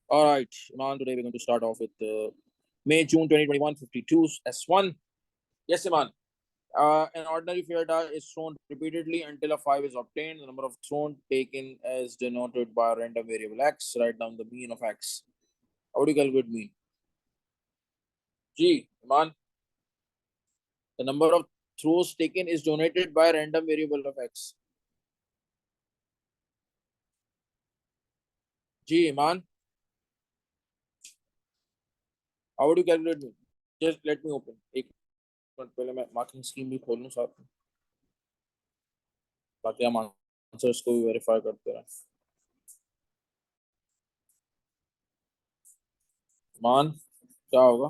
All right, Iman, today we're going to start off with May, June 2021, 52 S1. Yes, Iman. An ordinary fair die is thrown repeatedly until a 5 is obtained. The number of thrown taken is denoted by a random variable x. Write down the mean of x. How do you calculate mean? G, Iman. The number of throws taken is denoted by a random variable of x. G, Iman. How would you calculate mean? Just let me open. एक minute पहले मैं marking scheme भी खोल लूँ साथ में ताकि हम आंसर्स को भी वेरीफाई करते रहें. मान क्या होगा?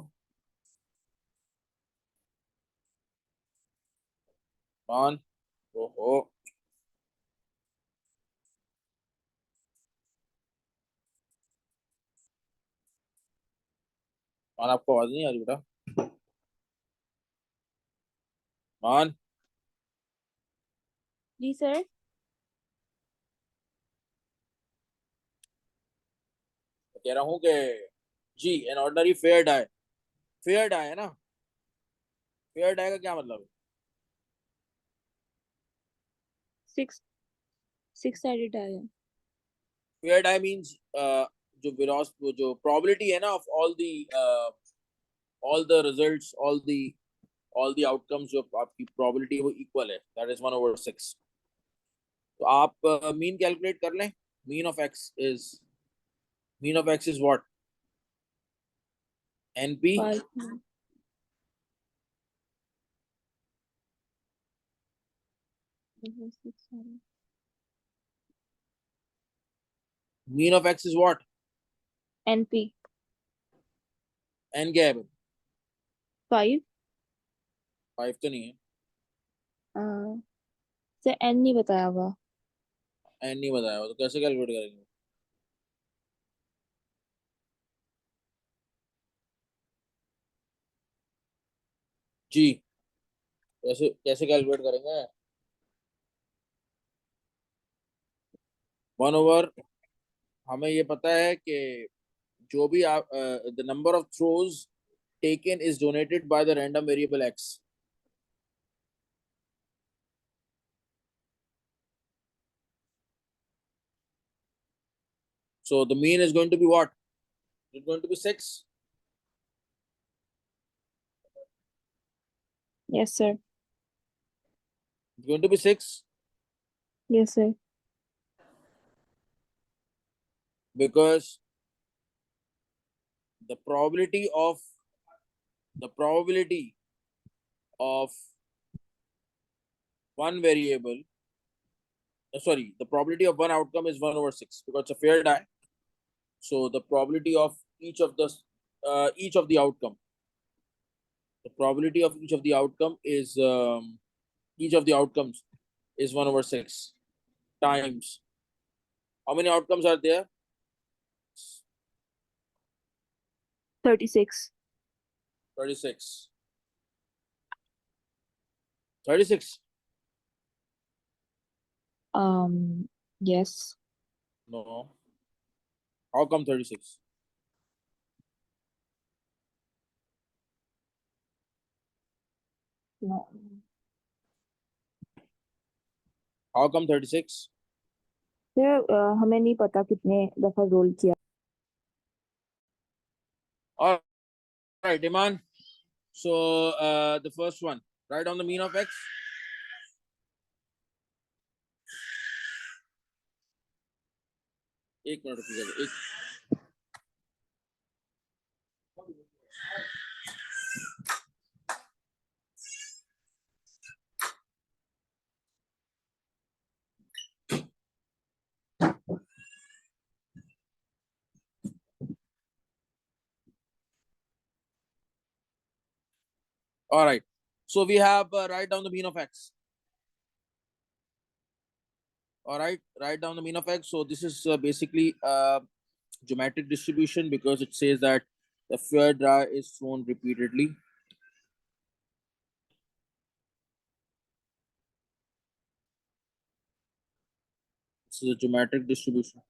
मान ओहो मान आपको आवाज नहीं आ रही बेटा? मान जी सर. कह रहा हूँ कि जी एन ऑर्डनरी फेयर डाई है ना. फेयर डाई का क्या मतलब है? सिक्स साइडेड है. फेयर डाई मींस जो प्रोबेबिलिटी है ना of all the results all the outcomes जो आपकी प्रोबेबिलिटी है वो इक्वल है. That is 1/6. तो आप मीन कैलकुलेट कर लें. Mean of X is what? NP. Mean of X is what? NP N क्या है? 5. 5 तो नहीं है. सर एन नहीं बताया हुआ. एन नहीं बताया हो तो कैसे कैलकुलेट करेंगे? जी कैसे कैसे कैलकुलेट करेंगे? 1/, हमें ये पता है कि जो भी आप the number of throws taken is donated by the random variable x. So the mean is going to be what? It's going to be 6. Yes sir. It's going to be 6 yes sir. because the probability of one variable, sorry, the probability of one outcome is 1/6 because it's a fair die. So the probability of each of the outcome, the probability of each of the outcome is each of the outcomes is 1/6 times. How many outcomes are there? 36. 36. 36? Yes. No. How come 36? No. How come 36? Sir हमें नहीं पता कितने दफा role किया. All right, Iman. So the first one, write down the mean of x. एक minute रुकिएगा. All right. So we have write down the mean of x. All right, write down the mean of x. So this is basically geometric distribution because it says that the fair die is thrown repeatedly. This is a geometric distribution.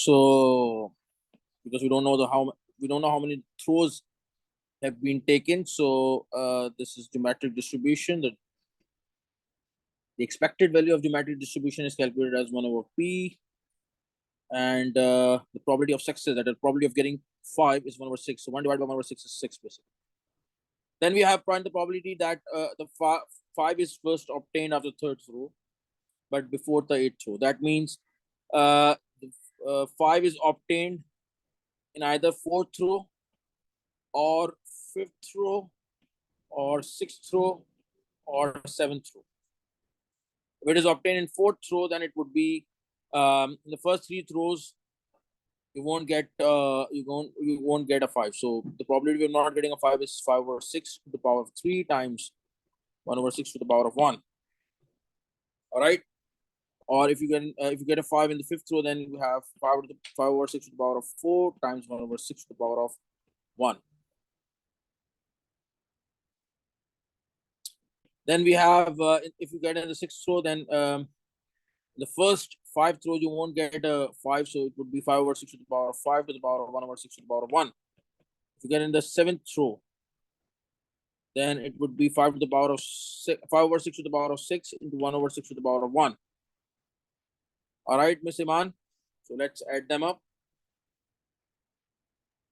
So because we don't know how many throws have been taken. So this is geometric distribution. The expected value of geometric distribution is calculated as 1 over p. And the probability of success, that the probability of getting 5 is 1 over 6. So 1 divided by 1 over 6 is 6 basically. Then we have find the probability that the 5 is first obtained after third throw, but before the 8th throw. That means uh, 5 is obtained in either 4th throw or 5th throw or 6th throw or 7th throw. If it is obtained in 4th throw, then it would be in the first 3 throws you won't get you won't get a 5. So the probability of not getting a 5 is 5 over 6 to the power of 3 times 1 over 6 to the power of 1. All right. Or if you get a 5 in the 5th throw, then you have 5 over 6 to the power of 4 times 1 over 6 to the power of 1. Then we have if you get in the 6th throw, then the first 5 throws you won't get a 5, so it would be 5 over 6 to the power of 5 to the power of 1 over 6 to the power of 1. If you get in the 7th throw, then it would be 5 to the power of 6, 5 over 6 to the power of 6 into 1 over 6 to the power of 1. All right, Miss Iman. So let's add them up.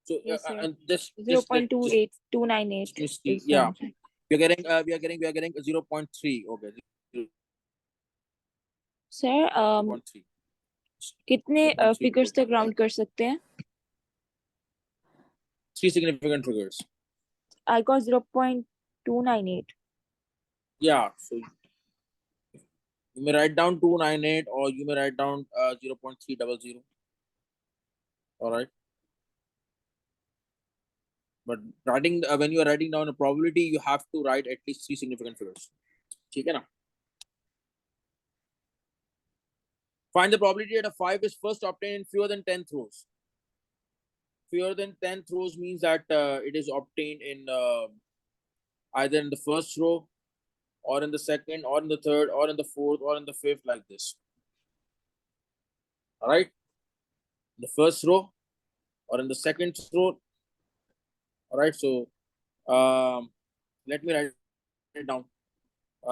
So Yes, sir. and this 0.28298 is yeah, the answer. we are getting 0.3. Okay, Sir, 0.3. कितने 0.3. Figures तक round कर सकते हैं? 3 significant figures. I got 0.298. Yeah, so you may write down 298 or you may write down 0.300. All right. But writing when you are writing down a probability, you have to write at least 3 significant figures. Okay, na? Find the probability that a 5 is first obtained in fewer than 10 throws. Fewer than 10 throws means that it is obtained in either in the first throw or in the second or in the third or in the fourth or in the fifth, like this. All right. The first row or in the second row. All right. So let me write it down.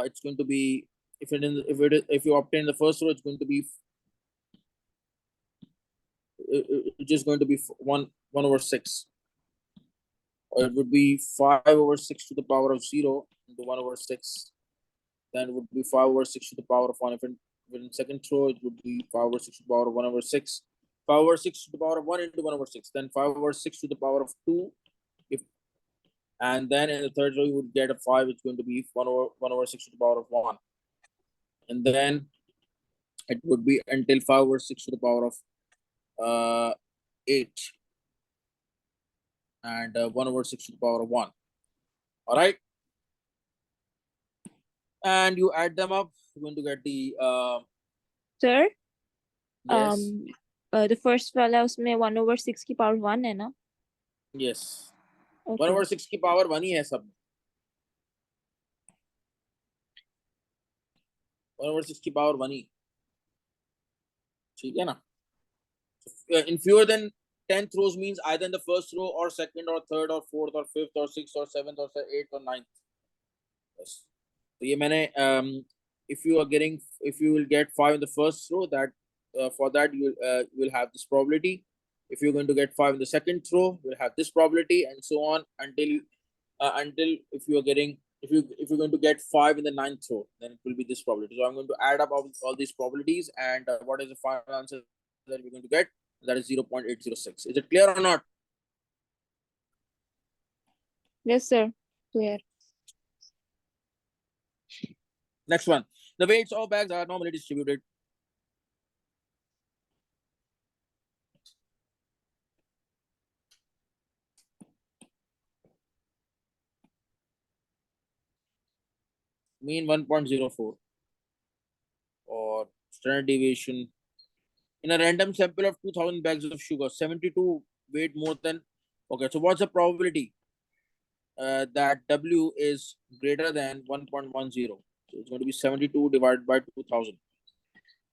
It's going to be if you obtain the first row, it's going to be it's just going to be 1 over 6, or it would be 5 over 6 to the power of 0 into 1 over 6. Then it would be 5 over 6 to the power of 1. If in second row, it would be 5 over 6 to the power of 1 over 6. 5 over 6 to the power of 1 into 1 over 6. Then 5 over 6 to the power of 2. And then in the third row, you would get a 5. It's going to be 1 over 6 to the power of 1. And then it would be until 5 over 6 to the power of 8. And 1 over 6 to the power of 1. All right. And you add them up, you're going to get the Sir, yes. the first वाला उसमें 1 over 6 की power 1 है ना? Yes. Okay. 1 over 6 की power 1 ही है सब. 1 over 6 की power 1 ही. ठीक है ना? In fewer than 10 throws means either in the first row or second or third or fourth or fifth or sixth or seventh or eighth or ninth. Yes. So ये मैंने if you will get 5 in the first row, that for that you will have this probability. If you're going to get 5 in the second row, you'll have this probability, and so on until if you're going to get 5 in the 9th row, then it will be this probability. So I'm going to add up all these probabilities, and what is the final answer that we're going to get? That is 0.806. Is it clear or not? Yes, sir. Clear. Next one. The weights of bags are normally distributed. Mean 1.04 or standard deviation. In a random sample of 2000 bags of sugar, 72 weighed more than. Okay, so what's the probability that W is greater than 1.10? So it's going to be 72 divided by 2000.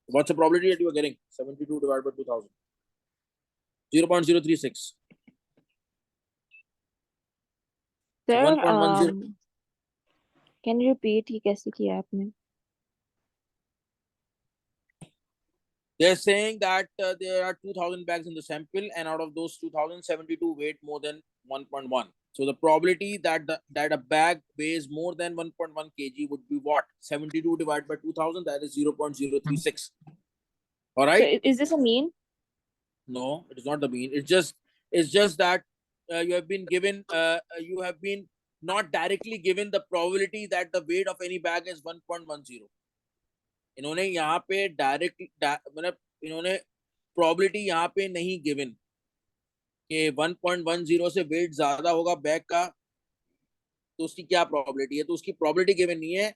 What's the probability that you are getting? 72 divided by 2000. 0.036. So Sir, 1.10. can you repeat ये कैसे किया आपने? They're saying that there are 2,000 bags in the sample, and out of those 2,000, 72 weighed more than 1.1. So the probability that that a bag weighs more than 1.1 kg would be what? 72 divided by 2,000, that is 0.036. All So right. is this a mean? No, it is not the mean. It's just that you have been not directly given the probability that the weight of any bag is 1.10. इन्होंने यहाँ पे मतलब इन्होंने probability यहाँ पे नहीं given कि 1.10 से वेट ज्यादा होगा बैग का, तो उसकी क्या प्रोबेबिलिटी है, तो उसकी प्रोबेबिलिटी गिवन नहीं है।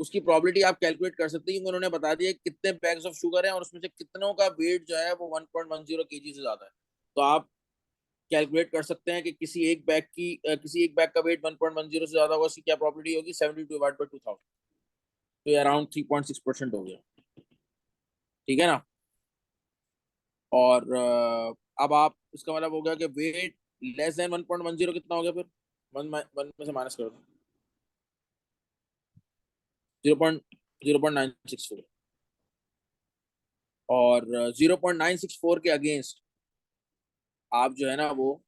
उसकी प्रोबेबिलिटी आप कैलकुलेट कर सकते हैं, क्योंकि उन्होंने बता दिया कितने बैग्स ऑफ शुगर है और उसमें से कितनों का वेट जो है वो 1.10 केजी से ज्यादा है। तो आप कैलकुलेट कर सकते हैं कि किसी एक बैग का वेट 1.10 से ज्यादा होगा, उसकी क्या प्रोबेबिलिटी होगी, 72 डिवाइड बाय 2000, तो ये अराउंड 3.6% हो गया। ठीक है ना। और अब आप इसका मतलब हो गया कि वेट लेस देन 1.10 कितना हो गया, फिर वन में से माइनस कर दो, 0.0964, और 0.964 के अगेंस्ट आप जो है ना वो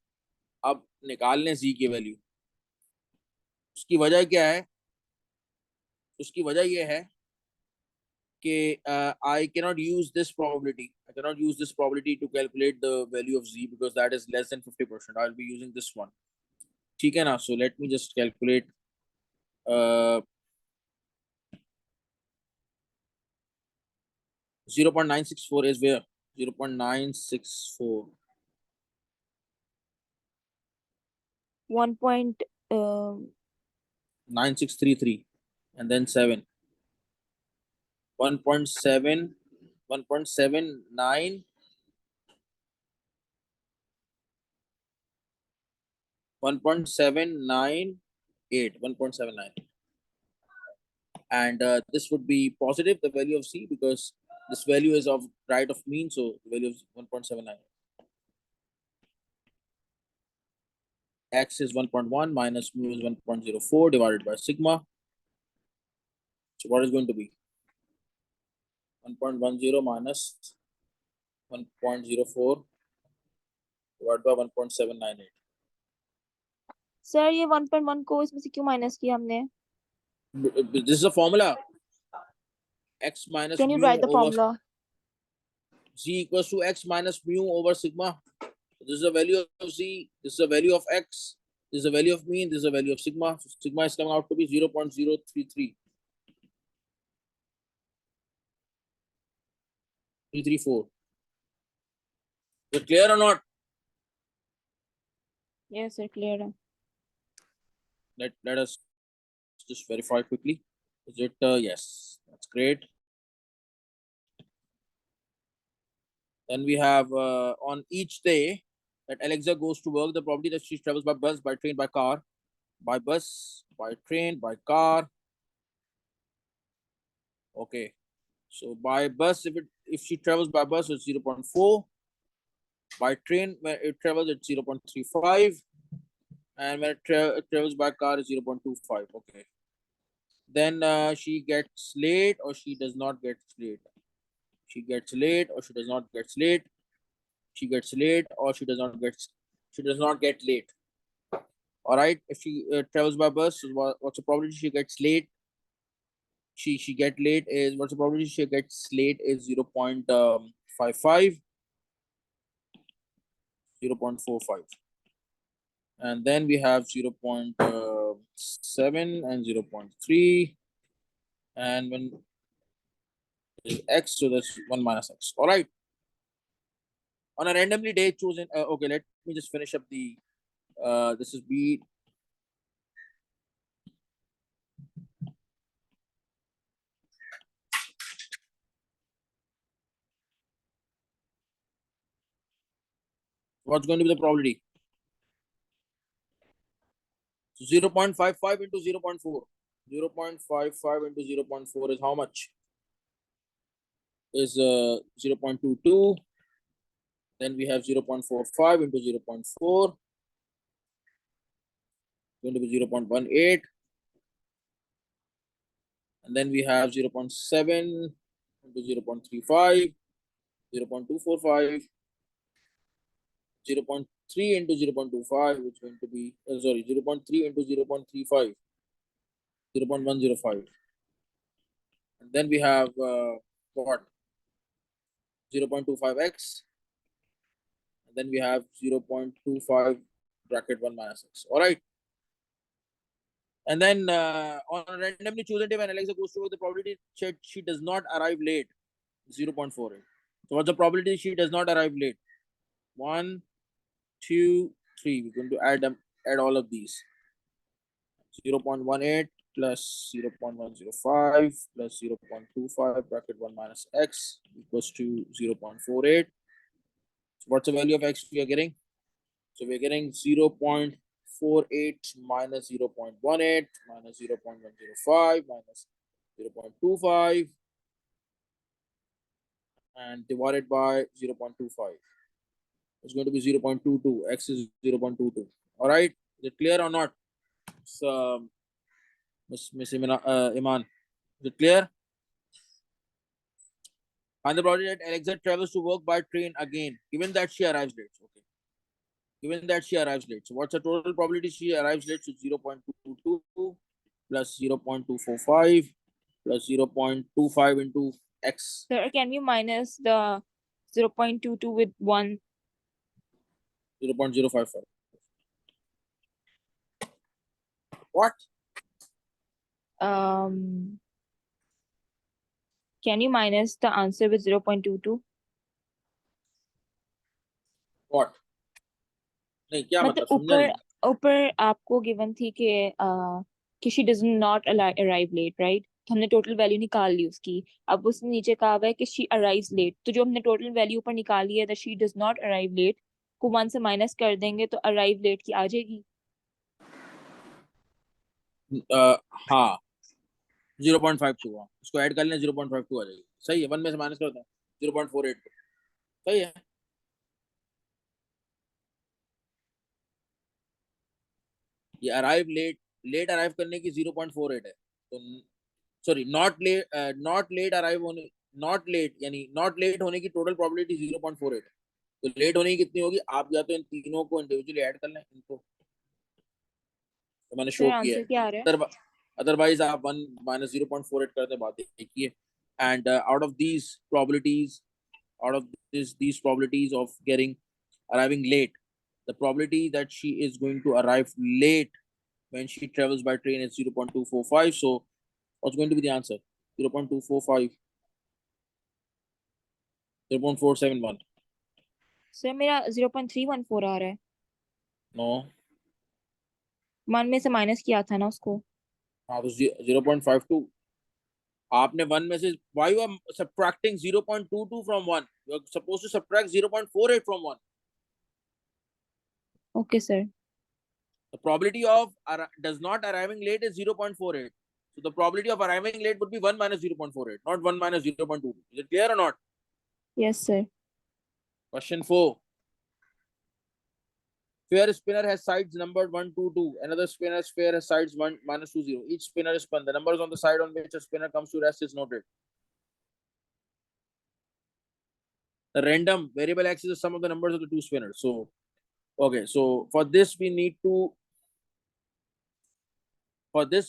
अब निकाल लें जी की वैल्यू। उसकी वजह क्या है? उसकी वजह ये है कि I cannot use this probability. I cannot use this probability to calculate the value of z because that is less than 50%. I'll be using this one. ठीक है ना। So let me just calculate. Uh, 0.964 is where? 0.964. 9633 and then 7. 1.7, 1.79, 1.798, 1.79. And this would be positive, the value of C, because this value is of right of mean, so the value is 1.79. X is 1.1 minus mu is 1.04 divided by sigma. So what is going to be? 1.10 minus 1.04 divided by 1.798. Sir ये 1.1 को इसमें से क्यों minus किया हमने? This is a formula. X minus Can you mu write the over formula? Z equals to X minus mu over sigma. This is the value of Z. This is the value of X. This is the value of mean. This is the value of sigma. So sigma is coming out to be 0.033. 334. Is it clear or not? Yes, sir, clear है. Let us just verify quickly. Is it? Yes, that's great. Then we have on each day that Alexa goes to work, the probability that she travels by bus, by train, by car, by bus, by train, by car. Okay. So by bus, if she travels by bus, it's 0.4. By train, when it travels at 0.35, and when it travels by car, it's 0.25. Okay. Then she gets late or she does not get late. She gets late or she does not get late. She gets late or she does not get late. All right. If she travels by bus, what's the probability she gets late? She get late is, what's the probability she gets late is 0.55, 0.45. And then we have 0.7 and 0.3. And when is X, so that's 1 minus X. All right. On a randomly day chosen, okay, let me just finish up the, this is B. What's going to be the probability? So 0.55 into 0.4. 0.55 into 0.4 is how much? Is 0.22. Then we have 0.45 into 0.4, going to be 0.18. And then we have 0.7 into 0.35, 0.245, 0.3 into 0.25, which is going to be, 0.3 into 0.35, 0.105. And then we have what? 0.25x. And then we have 0.25 bracket 1 minus x. All right. And then on a randomly chosen day when Alexa goes to work, the probability she does not arrive late, 0.48. So what's the probability she does not arrive late? 1, 2, 3. We're going to add all of these. 0.18 plus 0.105 plus 0.25 bracket 1 minus x equals to 0.48. So what's the value of x we are getting? So we're getting 0.48 minus 0.18 minus 0.105 minus 0.25 and divided by 0.25. It's going to be 0.22. X is 0.22. All right. Is it clear or not? So, Miss Iman, is it clear? Find the probability that Alexa travels to work by train again, given that she arrives late. Okay. Given that she arrives late. So what's the total probability she arrives late? So 0.22 plus 0.245 plus 0.25 into x. Sir, can we minus the 0.22 with 1? 0.055. What? Can you minus the answer with 0.22? What? नहीं क्या मतलब मतलब समझा नहीं ऊपर आपको given थी कि she does not arrive late, right? तो हमने टोटल वैल्यू निकाल ली उसकी. अब उसने नीचे कहा हुआ है कि she arrives late. तो जो हमने टोटल वैल्यू ऊपर निकाली है that she does not arrive late को 1 से माइनस कर देंगे तो arrive late की आ जाएगी. हाँ 0.52 हाँ इसको ऐड कर लें 0.52 आ जाएगी सही है 1 में से माइनस करते हैं 0.48 सही है ये अराइव लेट अराइव करने की 0.48 है तो सॉरी नॉट लेट अराइव होने नॉट लेट यानी नॉट लेट होने की टोटल प्रोबेबिलिटी 0.48 है तो लेट होने की कितनी होगी आप या तो इन तीनों को इंडिविजुअली ऐड कर लें इनको तो मैंने शो सर किया आंसर क्या आ रहा है? अदरवाइज आप 1 minus 0.48 करते बात देखिए and out of these probabilities out of these probabilities of arriving late the probability that she is going to arrive late when she travels by train is 0.245 so what's going to be the answer 0.245 0.471 sir मेरा 0.314 आ रहा है. no 1 में से minus किया था ना उसको. हाँ तो 0.52 आपने 1 में से why you are subtracting 0.22 from 1 you are supposed to subtract 0.48 from 1 Okay sir. the probability of does not arriving late is 0.48 so the probability of arriving late would be 1 minus 0.48 not 1 minus 0.22 is it clear or not Yes sir. question 4 fair spinner has sides numbered 1 2 2 another spinner's fair has sides 1 minus 2 0 each spinner is spun the numbers on the side on which a spinner comes to rest is noted the random variable x is the sum of the numbers of the two spinners so okay so for this we need to for this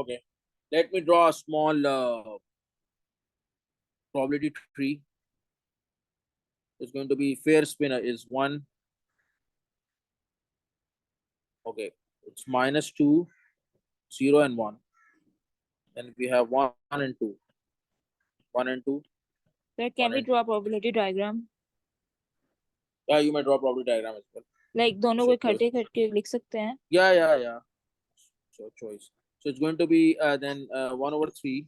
okay let me draw a small probability tree is going to be fair spinner is 1 okay it's minus 2 0 and 1 then we have 1 and 2 1 and 2 Sir, 1 can we and draw 2 a probability diagram? yeah you may draw probability diagram as well Like दोनों को so इकट्ठे करके लिख सकते हैं. yeah so choice so it's going to be then 1 over 3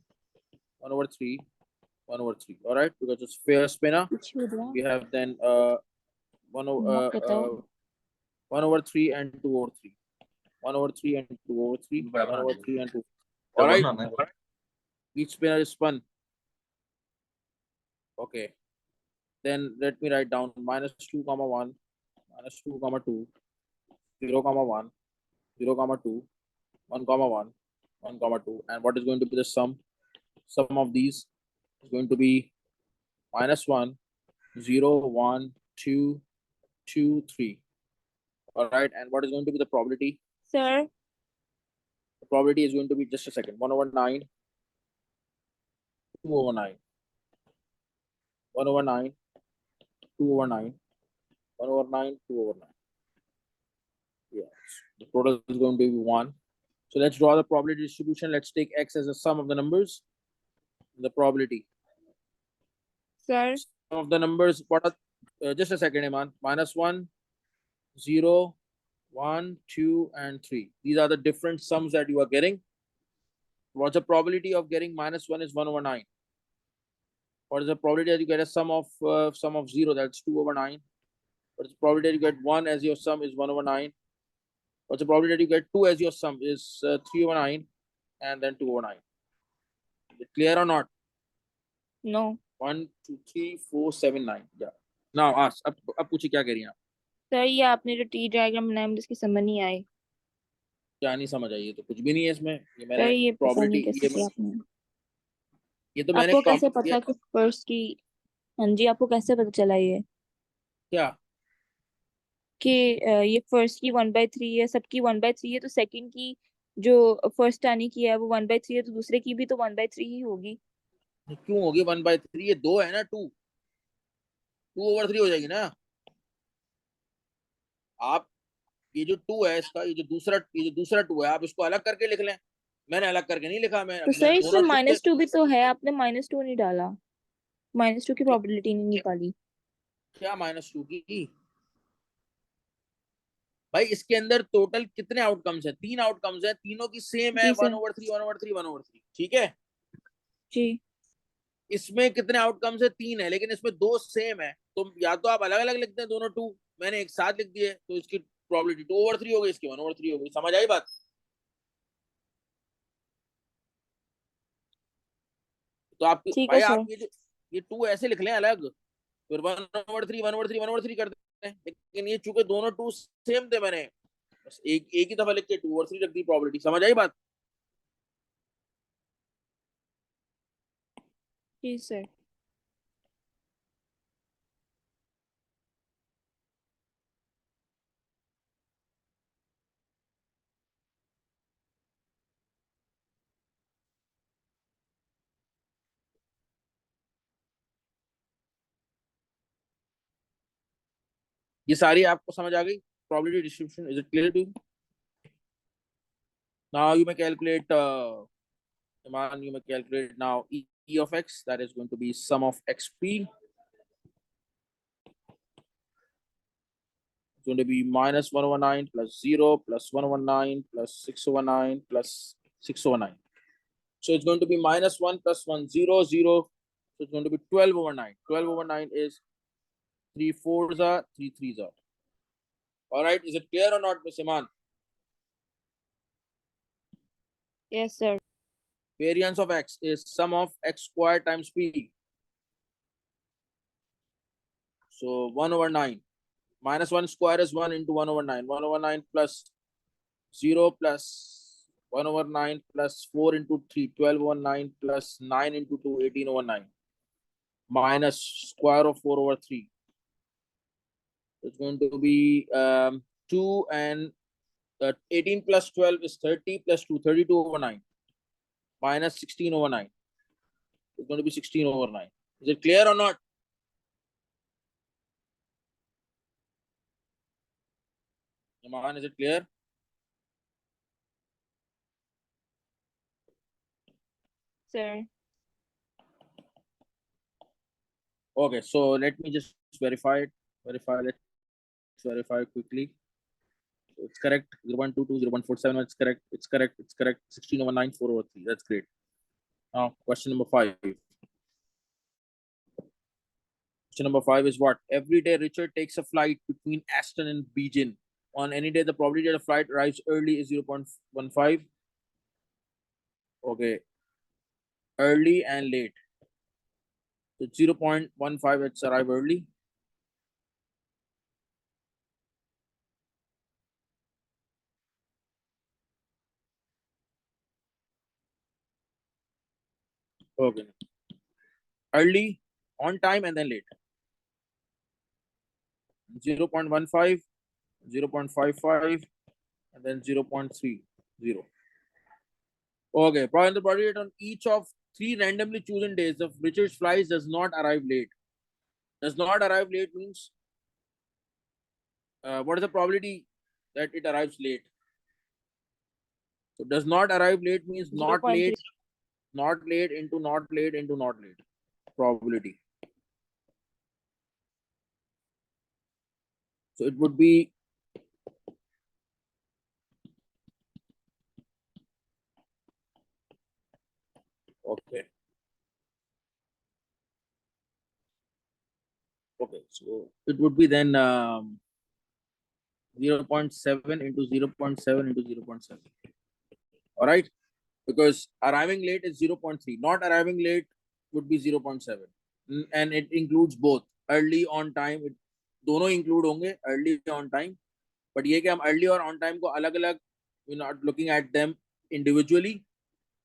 1 over 3 1 over 3 all right because it's fair spinner कुछ भी draw. we have then 1 Mark बताओ. 1 over 3 and 2 over 3 1 over 3 and 2 over 3 1 over 3 and 2 all right Each spinner is spun. Okay. Then let me write down -2, 1, -2, 2, 0, 1, 0, 2, 1, 1, 1, 2. And what is going to be the sum? Sum of these is going to be -1, 0, 1, 2, 2, 3. All right. And what is going to be the probability? Sir, The probability is going to be, just a second, 1/9, 2/9, 1/9, 2/9, 1/9, 2/9. Yes. The total is going to be 1. So let's draw the probability distribution. Let's take x as a sum of the numbers. The probability. sir, Sum of the numbers. What are, just a second, Iman. -1, 0, 1, 2, and 3. These are the different sums that you are getting. What's the probability of getting -1 is 1/9. What is the probability that you get a sum of 0? That's 2/9. What is the probability that you get 1 as your sum is 1/9. What's the probability that you get 2 as your sum is 3/9, and then 2/9. Is it clear or not? no. 1, 2, 3, 4, 7, 9. Yeah. Now ask. अब पूछिए क्या कह रही हैं आप? Sir ये आपने जो टी डायग्राम बनाया मुझे इसकी समझ नहीं आई। क्या नहीं समझ आई? ये तो कुछ भी नहीं है इसमें। ये सर मैंने ये पता नहीं probability कैसे किया आपने। ये तो मैंने आपको कम कैसे किया। पता कि फर्स्ट की, हाँ जी, आपको कैसे पता चला ये क्या? कि ये फर्स्ट की 1/3 है, सबकी 1/3 है, तो सेकंड की जो फर्स्ट आने की है वो 1/3 है, तो दूसरे की भी तो 1/3 ही होगी। क्यों होगी 1/3? ये 2 है ना, 2/3 हो जाएगी ना। आप ये जो 2 है इसका, ये जो दूसरा 2 है, आप इसको अलग करके लिख लें। मैंने अलग करके नहीं लिखा। तो मैं सर इसमें दोनों 2 के। -2 भी तो है, आपने -2 नहीं डाला, -2 की क्या, प्रोबेबिलिटी नहीं निकाली। क्या -2 की? भाई इसके अंदर टोटल कितने आउटकम्स है? 3 आउटकम्स है, तीनों की सेम है, जी सर। 1/3, 1/3, 1/3। ठीक है। जी इसमें कितने आउटकम्स है? 3 है, लेकिन इसमें 2 सेम है। तो या तो आप अलग अलग लिखते हैं दोनों 2, मैंने एक साथ लिख दिए, तो इसकी प्रोबेबिलिटी 2/3 हो गई, इसकी 1/3 हो गई। समझ आई बात? तो आप ठीक है भाई, आप सर। ये 2 ऐसे लिख लें अलग, फिर 1/3, 1/3, 1/3 कर देते हैं। लेकिन ये चूंकि दोनों 2 सेम थे, मैंने बस एक ही दफा लिख के 2/3 रख दी प्रोबेबिलिटी। समझ आई बात? जी सर। ये सारी आपको समझ आ गई? Probability distribution, is it clear to you? Now you may calculate Iman, you may calculate now E of x, that is going to be sum of xp. It's going to be -1/9 plus 0 plus 1/9 plus 6/9 plus 6/9. So it's going to be -1 plus 1, 0, 0. So it's going to be 12/9. 12/9 is 3 4s are 3 3s are. All right. Is it clear or not, Miss Iman? Yes sir. Variance of x is sum of x squared times p. So 1/9. -1 square is 1 into 1/9. 1/9 plus 0 plus 1/9 plus 4 into 3. 12/9 plus 9 into 2. 18/9. Minus square of 4/3. It's going to be 2, and 18 plus 12 is 30 plus 2, 32/9. Minus 16/9. It's going to be 16/9. Is it clear or not? Iman, is it clear? Sir Okay, so let me just verify it. Let's verify quickly. So it's correct. 0122, 0147. It's correct. It's correct. It's correct. 16/9, 4/3. That's great. Now, question number 5. Question number 5 is what? Every day, Richard takes a flight between Aston and Beijing. On any day, the probability that the flight arrives early is 0.15. Okay. early and late. So 0.15, it's arrive early. Okay. Early, on time, and then late. 0.15, 0.55, and then 0.30. Okay. The probability rate on each of three randomly chosen days of Richard's flights does not arrive late. Does not arrive late means what is the probability that it arrives late? So does not arrive late means not 0.3. late, not late into not late into not late. Probability. So it would be okay. Okay, so it would be then 0.7 into 0.7 into 0.7. All right, because arriving late is 0.3. Not arriving late would be 0.7, and it includes both early on time. दोनों include होंगे early on time. But ये कि हम early और on time को अलग-अलग, we're not looking at them individually.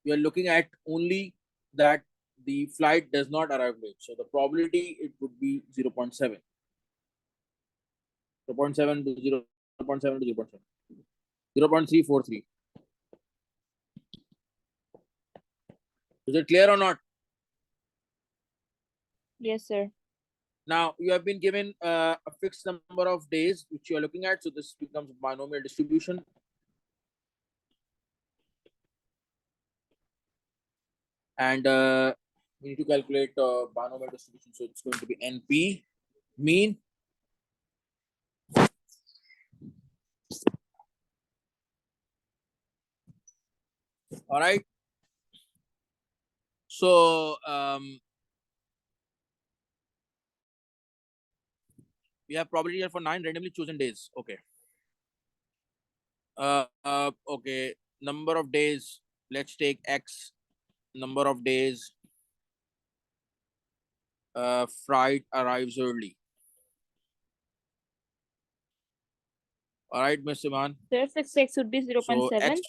We are looking at only that the flight does not arrive late. So the probability it would be 0.7. 0.7 to 0.7 to 0.7. 0.343. Is it clear or not? Yes, sir. Now you have been given a fixed number of days which you are looking at. So this becomes binomial distribution. And we need to calculate binomial distribution. So it's going to be NP, mean. All right. So we have probability here for 9 randomly chosen days. Okay. Okay. Number of days. Let's take X. Number of days. Flight arrives early. All right, Mr. Iman. Sir, 6x would be 0.7. So X.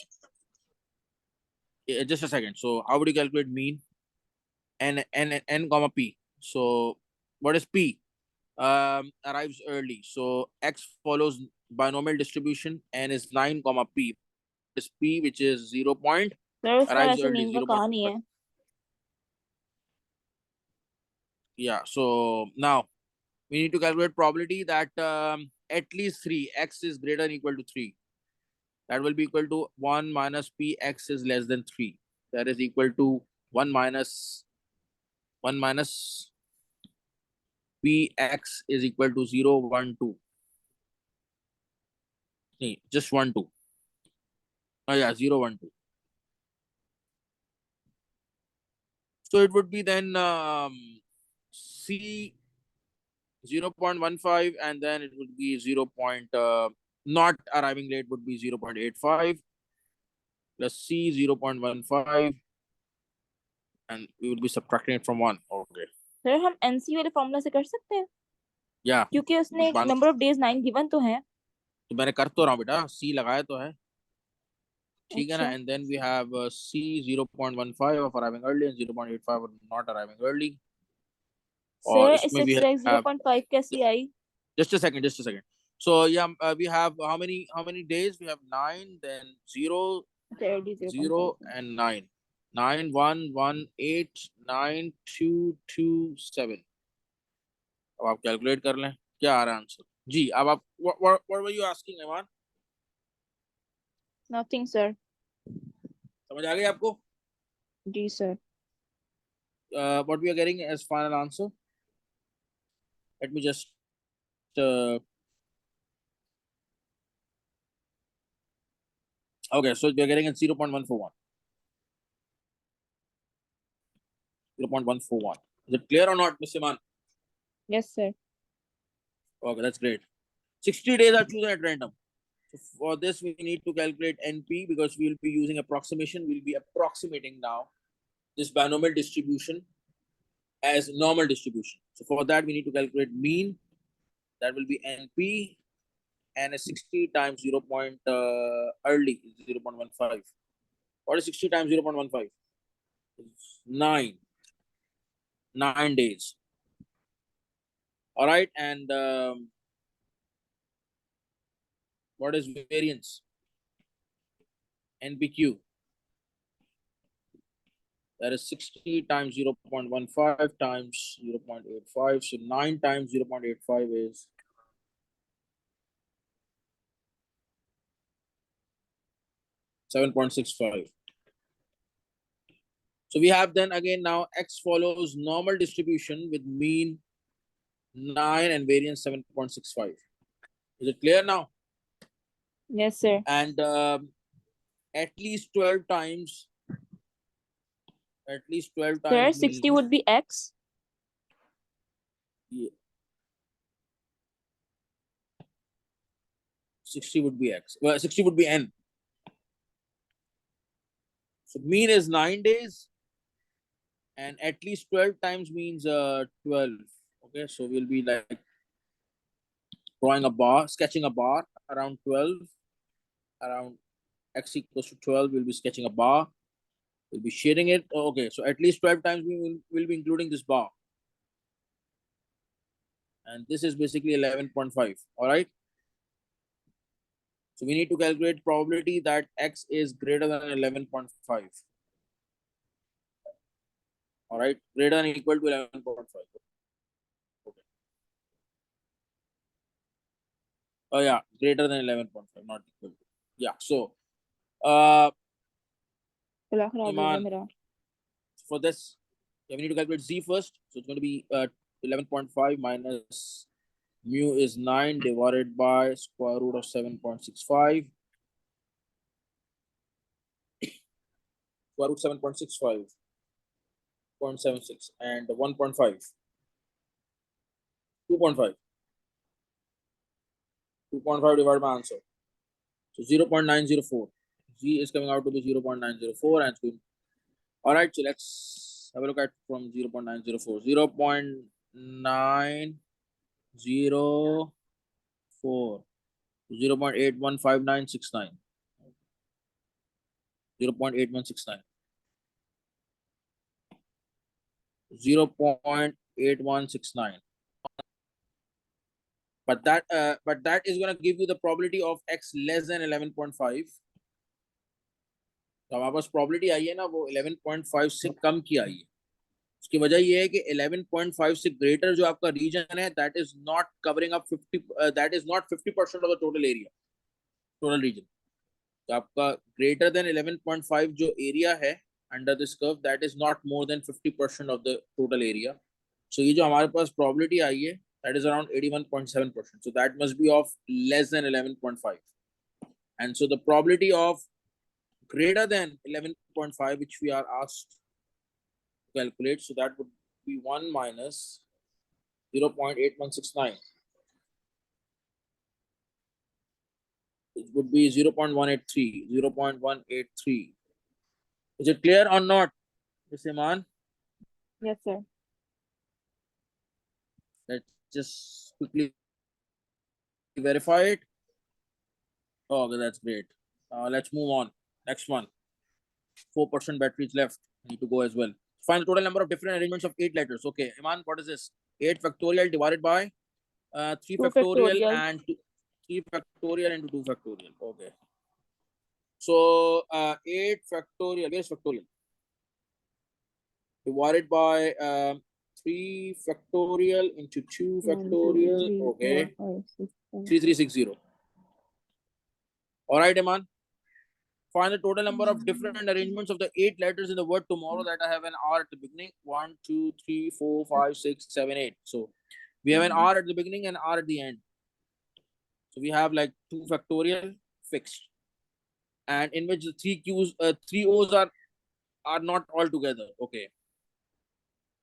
Just a second. So how would you calculate mean? N comma P. So what is P? Arrives early. So X follows binomial distribution. N is 9 comma P. Is P which is 0 point. Sir, उसका Arrives वैसे early mean का 0. कहाँ नहीं है? Yeah. So now we need to calculate probability that at least 3 X is greater than or equal to 3. That will be equal to 1 minus P X is less than 3. That is equal to 1 minus Px is equal to 0, 1, 2. Just 1, 2. Oh yeah, 0, 1, 2. So it would be then C 0.15 and then it would be 0. Not arriving late would be 0.85 plus C 0.15 and we will be subtracting it from 1. Okay. Sir हम NC वाले formula से कर सकते हैं? Yeah. क्योंकि उसने number of days 9 given तो है. तो मैंने कर तो रहा हूँ बेटा, C लगाया तो है. ठीक है ना? अच्छा. And then we have C 0.15 of arriving early and 0.85 of not arriving early. Sir इसमें इससे we 6x have 0.5 कैसी आई? just a second. So yeah, we have how many days? We have 9, then 0, Already 0 0.5. and 9. 9, 1, 1, 8, 9, 2, 2, 7. अब आप calculate कर लें क्या आ रहा है आंसर. जी अब आप what were you asking, Iman? Nothing, sir. समझ आ गई आपको? जी sir. What we are getting as final answer? Let me just okay, so we are getting at 0.141. 0.141. Is it clear or not, Mr. Iman? Yes, sir. Okay, that's great. 60 days are chosen at random. So for this, we need to calculate NP because we will be using approximation. We'll be approximating now. this binomial distribution as normal distribution. So for that, we need to calculate mean. That will be NP, and a 60 times 0. Early is 0.15. What is 60 times 0.15? 9. 9 days. All right, and what is variance? NPQ. That is 60 times 0.15 times 0.85. So 9 times 0.85 is 7.65. So we have then again now X follows normal distribution with mean 9 and variance 7.65. Is it clear now? Yes, sir. And at least 12 times. At least 12 Sir, times 60 means, would be X. yeah, 60 would be X. Well, 60 would be N. So mean is 9 days, and at least 12 times means 12. Okay, so we'll be like drawing a bar, sketching a bar around 12, around X equals to 12. We'll be sketching a bar. We'll be shading it. Okay, so at least 12 times we will be including this bar. And this is basically 11.5. All right. So we need to calculate probability that X is greater than 11.5. All right, greater than or equal to 11.5. Okay. Oh yeah, greater than 11.5, not equal to. Yeah. So, गला खराब हो गया Iman, मेरा. for this, yeah, we need to calculate Z first. So it's going to be 11.5 minus mu is 9 divided by square root of 7.65. Square root 7.65. 0.76 and 1.5. 2.5. 2.5 divided by answer. So 0.904. Z is coming out to be 0.904 and it's going. All right, so let's have a look at from 0.904. 0.904. 0.815969. 0.8169. 0.8169. But that is going to give you the probability of X less than 11.5. तो हमारे पास probability आई है ना, वो 11.5 से कम की आई है. उसकी वजह ये है कि 11.5 से greater जो आपका region है, that is not covering up 50. That is not 50% of the total area, total region. तो आपका greater than 11.5 जो area है under this curve, that is not more than 50% of the total area. So ये जो हमारे पास probability आई है, that is around 81.7%. So that must be of less than 11.5. And so the probability of greater than 11.5, which we are asked to calculate, so that would be 1 minus 0.8169. It would be 0.183. 0.183. Is it clear or not, Ms. Iman? Yes, sir. Let's just quickly verify it. Oh, okay, that's great. Let's move on. Next one. 4% battery is left. Need to go as well. Find the total number of different arrangements of 8 letters. Okay, Iman, what is this? 8 factorial divided by 3 2 factorial factorial. and 3 factorial into 2 factorial. Okay. So 8 factorial. Where's factorial? Divided by 3 factorial into 2 factorial. 1, 2, 3, Okay. 4, 5, 6, 7. 3360. All right, Iman. Find the total number of different arrangements of the 8 letters in the word tomorrow that I have an R at the beginning. 1, 2, 3, 4, 5, 6, 7, 8. So we have an R at the beginning and R at the end. So we have like 2 factorial fixed, and in which the 3 O's are not all together. Okay.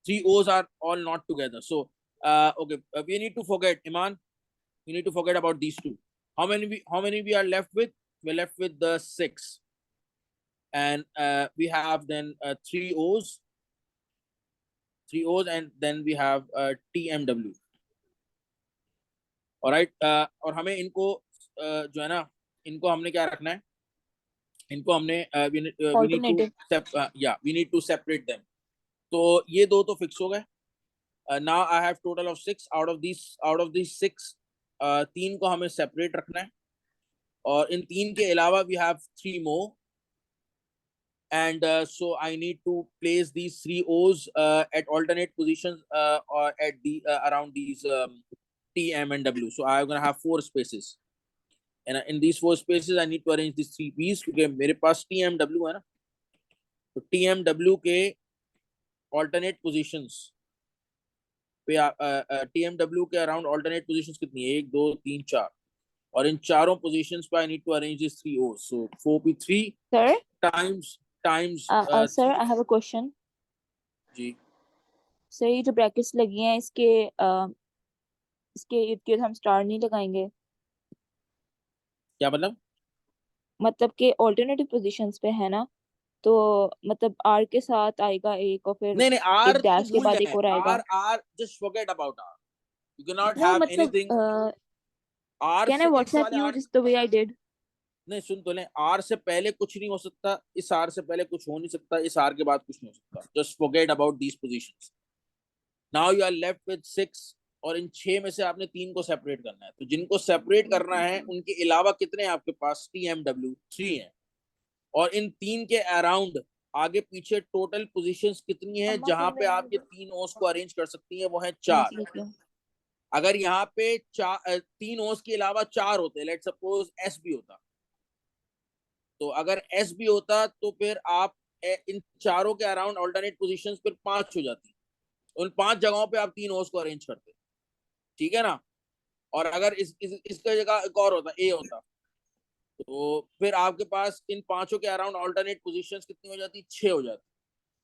3 O's are all not together. So okay, we need to forget, Iman. We need to forget about these 2. How many we are left with? We're left with the 6. And we have then 3 O's 3 O's, and then we have TMW. Alright, और हमें इनको जो है ना, इनको हमने क्या रखना है, इनको हमने वी नीड टू Alternative. या we need to separate them. तो ये दो तो फिक्स हो गए। Now I have total of 6 out of this 6, तीन को हमें सेपरेट रखना है, और इन तीन के अलावा we have 3 more, and so I need to place these 3 O's at alternate positions or at the around these T, M, and W. So I'm gonna have 4 spaces, and in these 4 spaces I need to arrange these 3 P's, क्योंकि मेरे पास T, M, W है ना। तो T, M, W के alternate positions पे T, M, W के around alternate positions कितनी है, 1 2 3 4, और इन चारों positions पे I need to arrange these 3 O's. So 4P3 Sir, times sir, 3। I have a question. जी, सर ये जो ब्रैकेट्स लगी हैं इसके इर्द गिर्द हम स्टार नहीं लगाएंगे? क्या मतलब? मतलब कि ऑल्टरनेटिव पोजीशंस पे है ना, तो मतलब आर के साथ आएगा एक और फिर नहीं नहीं, आर एक तो डैश के भूल बाद एक जाए। और आएगा। R R just forget about R, you can not no have मतलब anything R can I say इस व्हाट्सएप वाले यू आर। जिस द वे आई डिड? नहीं, सुन तो लें, आर से पहले कुछ नहीं हो सकता, इस आर से पहले कुछ हो नहीं सकता, इस आर के बाद कुछ नहीं हो सकता। Just forget about these positions. Now you are left with 6, और इन 6 में से आपने 3 को सेपरेट करना है। तो जिनको सेपरेट करना है उनके अलावा कितने हैं आपके पास? TMW 3 है, और इन 3 के अराउंड आगे पीछे टोटल पोजीशंस कितनी है अम्मा जहां फोन पे में आप ये 3 ओस को अरेंज कर सकती है? वो है मैं 4। देख लूं। अगर यहाँ पे 3 ओस के अलावा 4 होते, लेट सपोज एस भी होता, तो अगर एस भी होता तो फिर आप इन चारों के अराउंड ऑल्टरनेट पोजीशंस फिर 5 हो जाती। उन 5 जगहों पे आप 3 ओस को अरेंज करते, ठीक है ना। और अगर इसका जगह एक और होता, ए होता, तो फिर आपके पास इन पांचों के अराउंड ऑल्टरनेट पोजीशंस कितनी हो जाती? 6 हो जाती।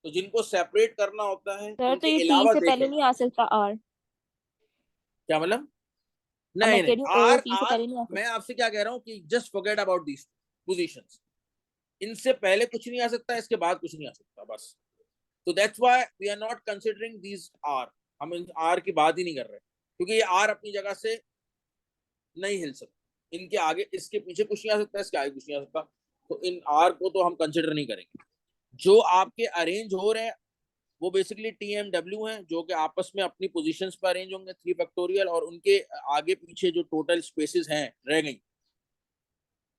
तो जिनको सेपरेट करना होता है सर तो उनके ये टी अलावा से देखें। पहले नहीं आ सकता आर? क्या मतलब? अब मैं नहीं कह नहीं, रही हूँ ओ आर टी से आर पहले नहीं आ मैं सकता? आपसे क्या कह रहा हूँ कि just forget about these positions. इनसे पहले कुछ नहीं आ सकता, इसके बाद कुछ नहीं आ सकता, बस। तो that's why we are not considering these R. हम इन आर की बात ही नहीं कर रहे, क्योंकि ये आर अपनी जगह से नहीं हिल सकता। इनके आगे, इसके पीछे कुछ नहीं आ सकता, इसके आगे कुछ नहीं आ सकता। तो इन आर को तो हम कंसिडर नहीं करेंगे। जो आपके अरेंज हो रहे हैं वो बेसिकली TMW हैं, जो कि आपस में अपनी पोजीशंस पर अरेंज होंगे 3 फैक्टोरियल, और उनके आगे पीछे जो टोटल स्पेसेस हैं रह गई,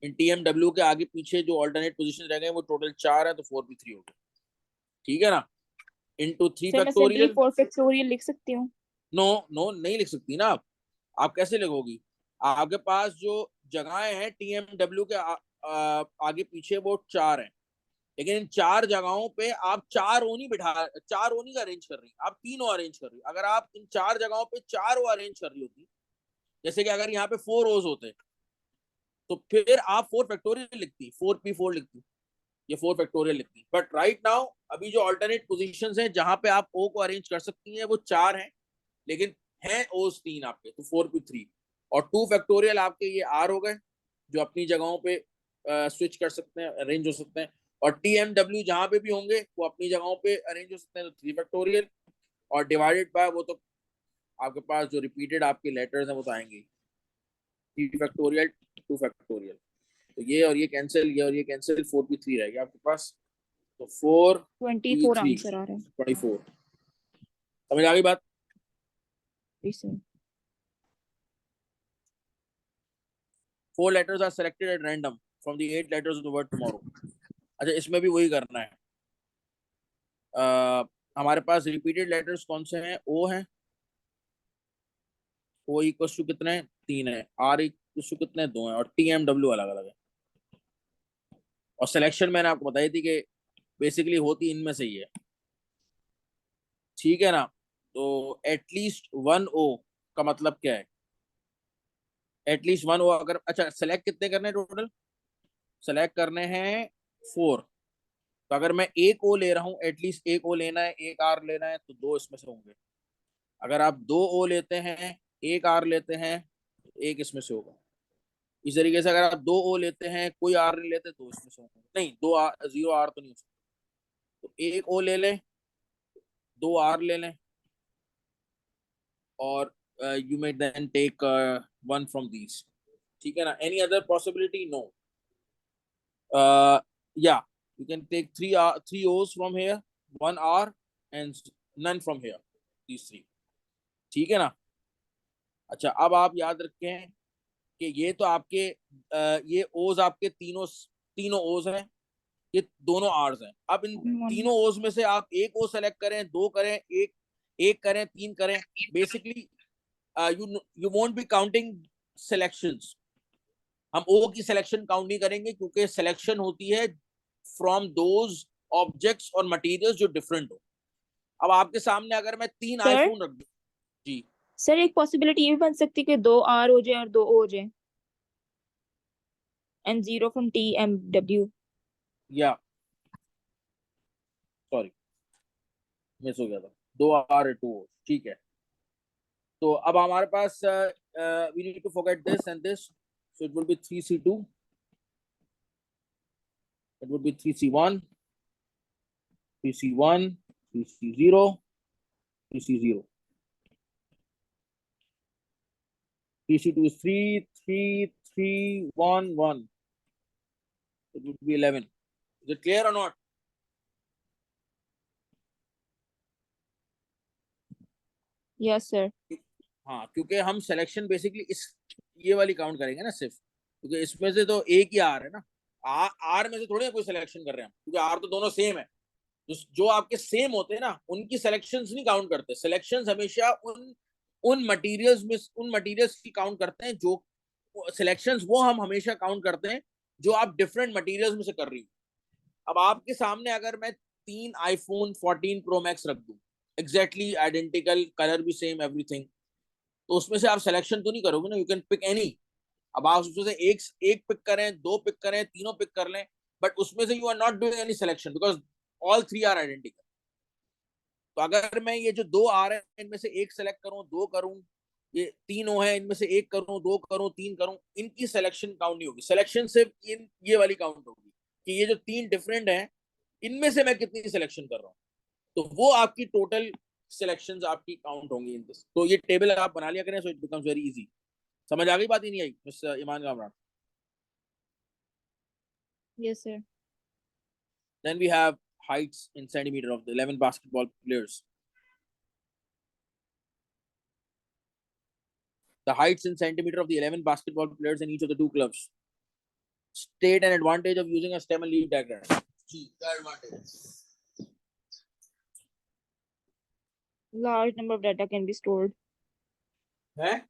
इन TMW के आगे पीछे जो ऑल्टरनेट पोजीशन रह गए वो टोटल 4 है, तो 4P3 हो गया, ठीक है ना। इनटू 3 सर मैं सिंपली फैक्टोरियल। 4 फैक्टोरियल लिख सकती हूँ? नो नो, नहीं लिख सकती ना आप कैसे लिखोगी? आपके पास जो जगहें हैं TMW के आगे पीछे वो 4 हैं, लेकिन इन 4 जगहों पे आप 4 ओनी बिठा, 4 ओनी का अरेंज कर रही, आप 3 ओ अरेंज कर रही। अगर आप इन 4 जगहों पे 4 ओ अरेंज कर रही होती, जैसे कि अगर यहाँ पे 4 ओज होते, तो फिर आप 4 फैक्टोरियल लिखती, 4P4 लिखती, ये 4 फैक्टोरियल लिखती। बट राइट नाउ अभी जो अल्टरनेट पोजीशंस हैं जहां पे आप ओ को अरेंज कर सकती हैं वो 4 हैं, लेकिन हैं ओज 3 आपके, तो 4P3। और 2 फैक्टोरियल आपके ये आर हो गए, जो अपनी जगहों पे स्विच कर सकते हैं, अरेंज हो सकते हैं। और TMW जहां पे भी होंगे वो अपनी जगहों पे अरेंज हो सकते हैं, तो 3 फैक्टोरियल। और डिवाइडेड बाय, वो तो आपके पास जो रिपीटेड आपके लेटर्स हैं वो तो आएंगे, 3 फैक्टोरियल 2 फैक्टोरियल। तो ये और ये कैंसिल, ये और ये कैंसिल, 4P3 रहेगा आपके पास। तो 24 4P3 आंसर आ रहा है 24। समझ आ गई बात? इसे। 4 letters are selected at random from the 8 letters of the word tomorrow। अच्छा, इसमें भी वही करना है। हमारे पास रिपीटेड लेटर्स कौन से हैं? ओ हैं, ओ इक्वल टू कितने हैं? 3 है। आर इक्वल टू कितने? 2 हैं। और TMW अलग अलग है। और सिलेक्शन मैंने आपको बताई थी कि बेसिकली होती इनमें से ही है, ठीक है ना। तो एटलीस्ट 1 ओ का मतलब क्या है? एटलीस्ट 1 ओ अगर, अच्छा सेलेक्ट कितने करने हैं टोटल? सेलेक्ट करने हैं 4। तो अगर मैं एक ओ ले रहा हूँ, एटलीस्ट एक ओ लेना है, एक आर लेना है, तो 2 इसमें से होंगे। अगर आप 2 ओ लेते हैं, एक आर लेते हैं, तो एक इसमें से होगा। इस तरीके से अगर आप 2 ओ लेते हैं, कोई आर नहीं लेते, 2 इसमें से होंगे। नहीं, 2 आर, 0 आर तो नहीं हो सकता। तो एक ओ ले लें, दो आर ले लें, और you may then take one from these. ठीक है ना? Any other possibility? नो। या, you can take three O's from here, one R, and none from here, these three. ठीक है ना? अच्छा, अब आप याद रखें कि ये तो आपके ये ओज आपके तीनों तीनों ओज हैं, ये दोनों आर्स हैं। अब इन तीनों ओज में से आप एक ओ सेलेक्ट करें, दो करें, एक एक करें, तीन करें, basically you won't be counting selections. हम ओ की सिलेक्शन काउंट नहीं करेंगे, क्योंकि सिलेक्शन होती है फ्रॉम दोज ऑब्जेक्ट्स और मटेरियल्स जो डिफरेंट हो। अब आपके सामने अगर मैं तीन सर, आईफोन रख दूं। जी। सर एक पॉसिबिलिटी ये भी बन सकती है कि दो आर हो जाए और दो ओ हो जाए, and zero from T M W. या, सॉरी, मिस हो गया था। दो आर टू ओ, ठीक है। तो अब हमारे पास we need to forget this and this, so it will be 3C2, it would be 3C1, 3C1, 3C0, 3C0. 3C2 is 3, 3, 3, 1, 1. It would be 11. Is it clear or not? Yes sir. हाँ, क्योंकि हम selection basically इस ये वाली count करेंगे ना सिर्फ, क्योंकि इसमें से तो एक ही आर है ना। आर में से थोड़ी ना कोई सिलेक्शन कर रहे हैं हम, क्योंकि आर तो दोनों सेम है। जो आपके सेम होते हैं ना, उनकी सिलेक्शंस नहीं काउंट करते। सिलेक्शंस हमेशा उन मटेरियल्स की काउंट करते हैं, जो सिलेक्शंस वो हम हमेशा काउंट करते हैं जो आप डिफरेंट मटेरियल्स में से कर रही हो। अब आपके सामने अगर मैं तीन आईफोन 14 प्रो मैक्स रख दूं, एग्जैक्टली आइडेंटिकल, कलर भी सेम, एवरीथिंग, तो उसमें से आप सिलेक्शन तो नहीं करोगे ना, यू कैन पिक एनी। अब आप उसमें से एक एक पिक करें, दो पिक करें, तीनों पिक कर लें, बट उसमें से you are not doing any selection, because all three are identical. तो अगर मैं ये जो दो आ रहे हैं इनमें से एक सेलेक्ट करूं, दो करूं, ये तीन ओ है, इनमें से एक करूं, दो करूं, तीन करूं, इनकी सिलेक्शन काउंट नहीं होगी। सिलेक्शन सिर्फ ये वाली काउंट होगी कि ये जो तीन डिफरेंट हैं, इनमें से मैं कितनी सिलेक्शन कर रहा हूँ। तो वो आपकी टोटल सिलेक्शंस आपकी काउंट होंगी इन दिस। तो ये टेबल आप बना लिया करें, so it becomes very easy. समझ आ गई? बात ही नहीं आई mister Iman Kamran? Yes sir. Then we have heights in centimeter of the 11 basketball players. The heights in centimeter of the 11 basketball players in each of the two clubs. State an advantage of using a stem and leaf diagram. See, the advantage. Large number of data can be stored. है?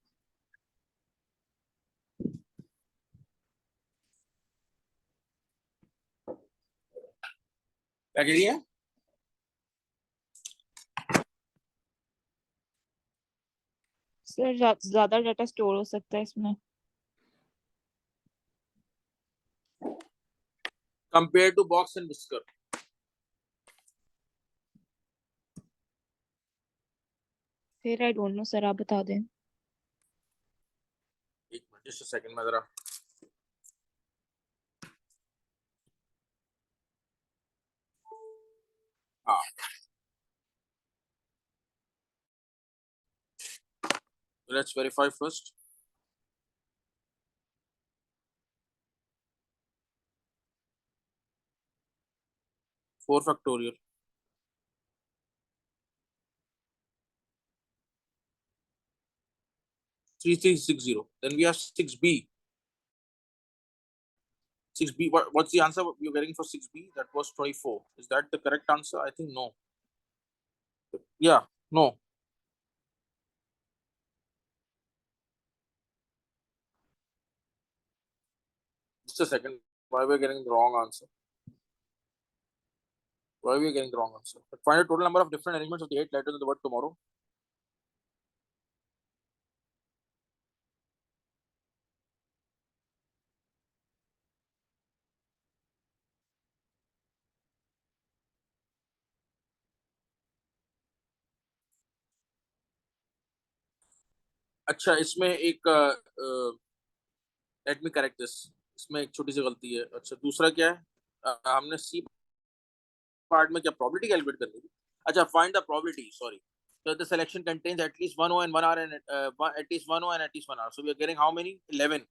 क्या कह रही है? Sir ज्यादा data store हो सकता है इसमें। Compared to box and whisker. फिर आई डोंट नो सर, आप बता दें। एक मिनट, just a second, मैं जरा हाँ, let's verify first. 4 factorial. 3360. Then we have 6b. 6b. What's the answer you're getting for 6b? That was 24. Is that the correct answer? I think no. Yeah, no. Just a second. Why we're getting the wrong answer? Why we are getting the wrong answer? But find a total number of different arrangements of the 8 letters in the word tomorrow. अच्छा, इसमें एक late me correct this. इसमें एक छोटी सी गलती है। अच्छा, दूसरा क्या है? हमने सी पार्ट में क्या प्रोबेबिलिटी कैलकुलेट करनी थी? अच्छा, find the probability. Sorry. So the selection contains at least one O and one R and at least one O and at least one R. So we are getting how many? 11.